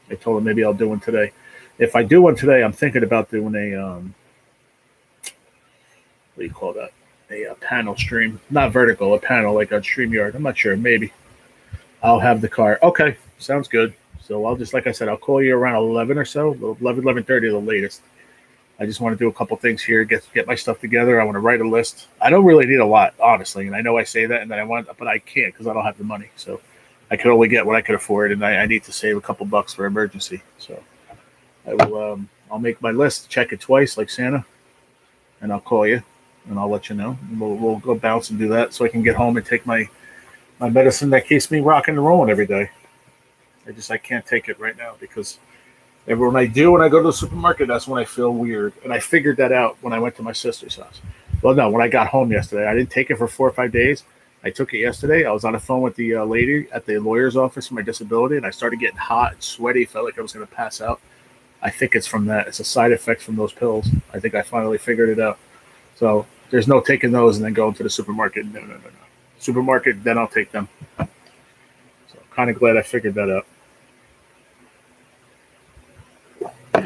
I told him maybe I'll do one today. If I do one today, I'm thinking about doing a what do you call that? A panel stream, not vertical, a panel like on StreamYard. I'm not sure. Maybe I'll have the car. Okay, sounds good. So I'll just, like I said, I'll call you around 11 or so, 11:30 the latest. I just want to do a couple things here, get my stuff together. I want to write a list. I don't really need a lot, honestly, and I know I say that, and then but I can't because I don't have the money. So I can only get what I can afford, and I need to save a couple bucks for emergency. So I will. I'll make my list, check it twice, like Santa, and I'll call you, and I'll let you know. And we'll go bounce and do that, so I can get home and take my medicine that keeps me rocking and rolling every day. I can't take it right now because when I go to the supermarket, that's when I feel weird. And I figured that out when I went to my sister's house. Well, no, when I got home yesterday, I didn't take it for 4 or 5 days. I took it yesterday. I was on the phone with the lady at the lawyer's office for my disability, and I started getting hot and sweaty. Felt like I was going to pass out. I think it's from that. It's a side effect from those pills. I think I finally figured it out. So there's no taking those and then going to the supermarket. No. Supermarket, then I'll take them. So I'm kind of glad I figured that out.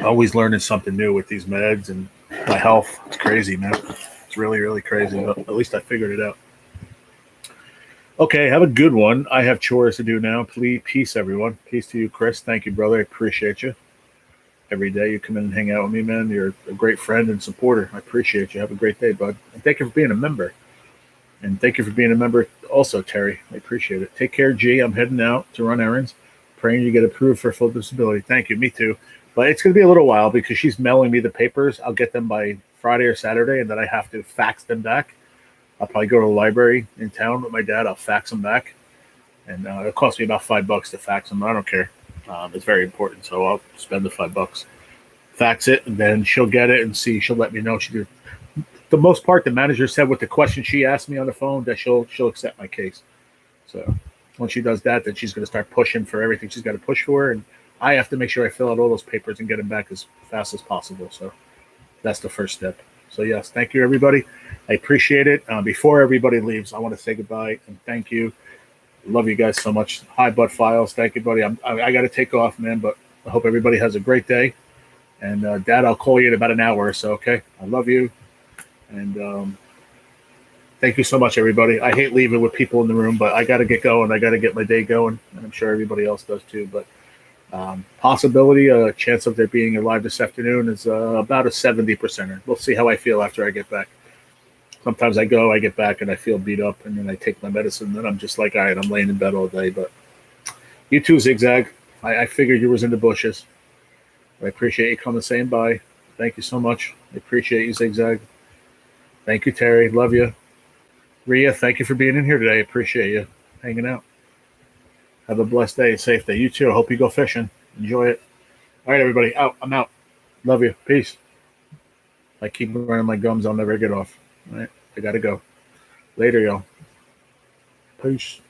Always learning something new with these meds and my health. It's crazy, man. It's really, really crazy. But at least I figured it out. Okay, have a good one. I have chores to do now. Please, peace, everyone. Peace to you, Chris. Thank you, brother. I appreciate you. Every day you come in and hang out with me, man. You're a great friend and supporter. I appreciate you. Have a great day, bud. And thank you for being a member. And thank you for being a member also, Terry. I appreciate it. Take care, G. I'm heading out to run errands. Praying you get approved for full disability. Thank you. Me too. But it's going to be a little while because she's mailing me the papers. I'll get them by Friday or Saturday, and then I have to fax them back. I'll probably go to the library in town with my dad. I'll fax them back. And it'll cost me about $5 to fax them. I don't care. It's very important, so I'll spend the $5. Fax it, and then she'll get it and see. She'll let me know. The most part, the manager said with the question she asked me on the phone that she'll accept my case. So once she does that, then she's going to start pushing for everything she's got to push for, and I have to make sure I fill out all those papers and get them back as fast as possible. So that's the first step. So yes, thank you, everybody. I appreciate it. Before everybody leaves, I want to say goodbye and thank you. Love you guys so much. Hi, Bud Files. Thank you, buddy. I got to take off, man, but I hope everybody has a great day. And Dad, I'll call you in about an hour or so, okay? I love you. And thank you so much, everybody. I hate leaving with people in the room, but I got to get going. I got to get my day going, and I'm sure everybody else does too. But possibility, a chance of there being alive this afternoon is about a 70%. We'll see how I feel after I get back. Sometimes I get back, and I feel beat up, and then I take my medicine, and then I'm just like, all right, I'm laying in bed all day. But you too, Zigzag. I figured you was in the bushes. I appreciate you coming saying bye. Thank you so much. I appreciate you, Zigzag. Thank you, Terry. Love you. Rhea, thank you for being in here today. I appreciate you hanging out. Have a blessed day, a safe day. You too. I hope you go fishing. Enjoy it. All right, everybody. Out. I'm out. Love you. Peace. If I keep running my gums, I'll never get off. All right. I got to go. Later, y'all. Peace.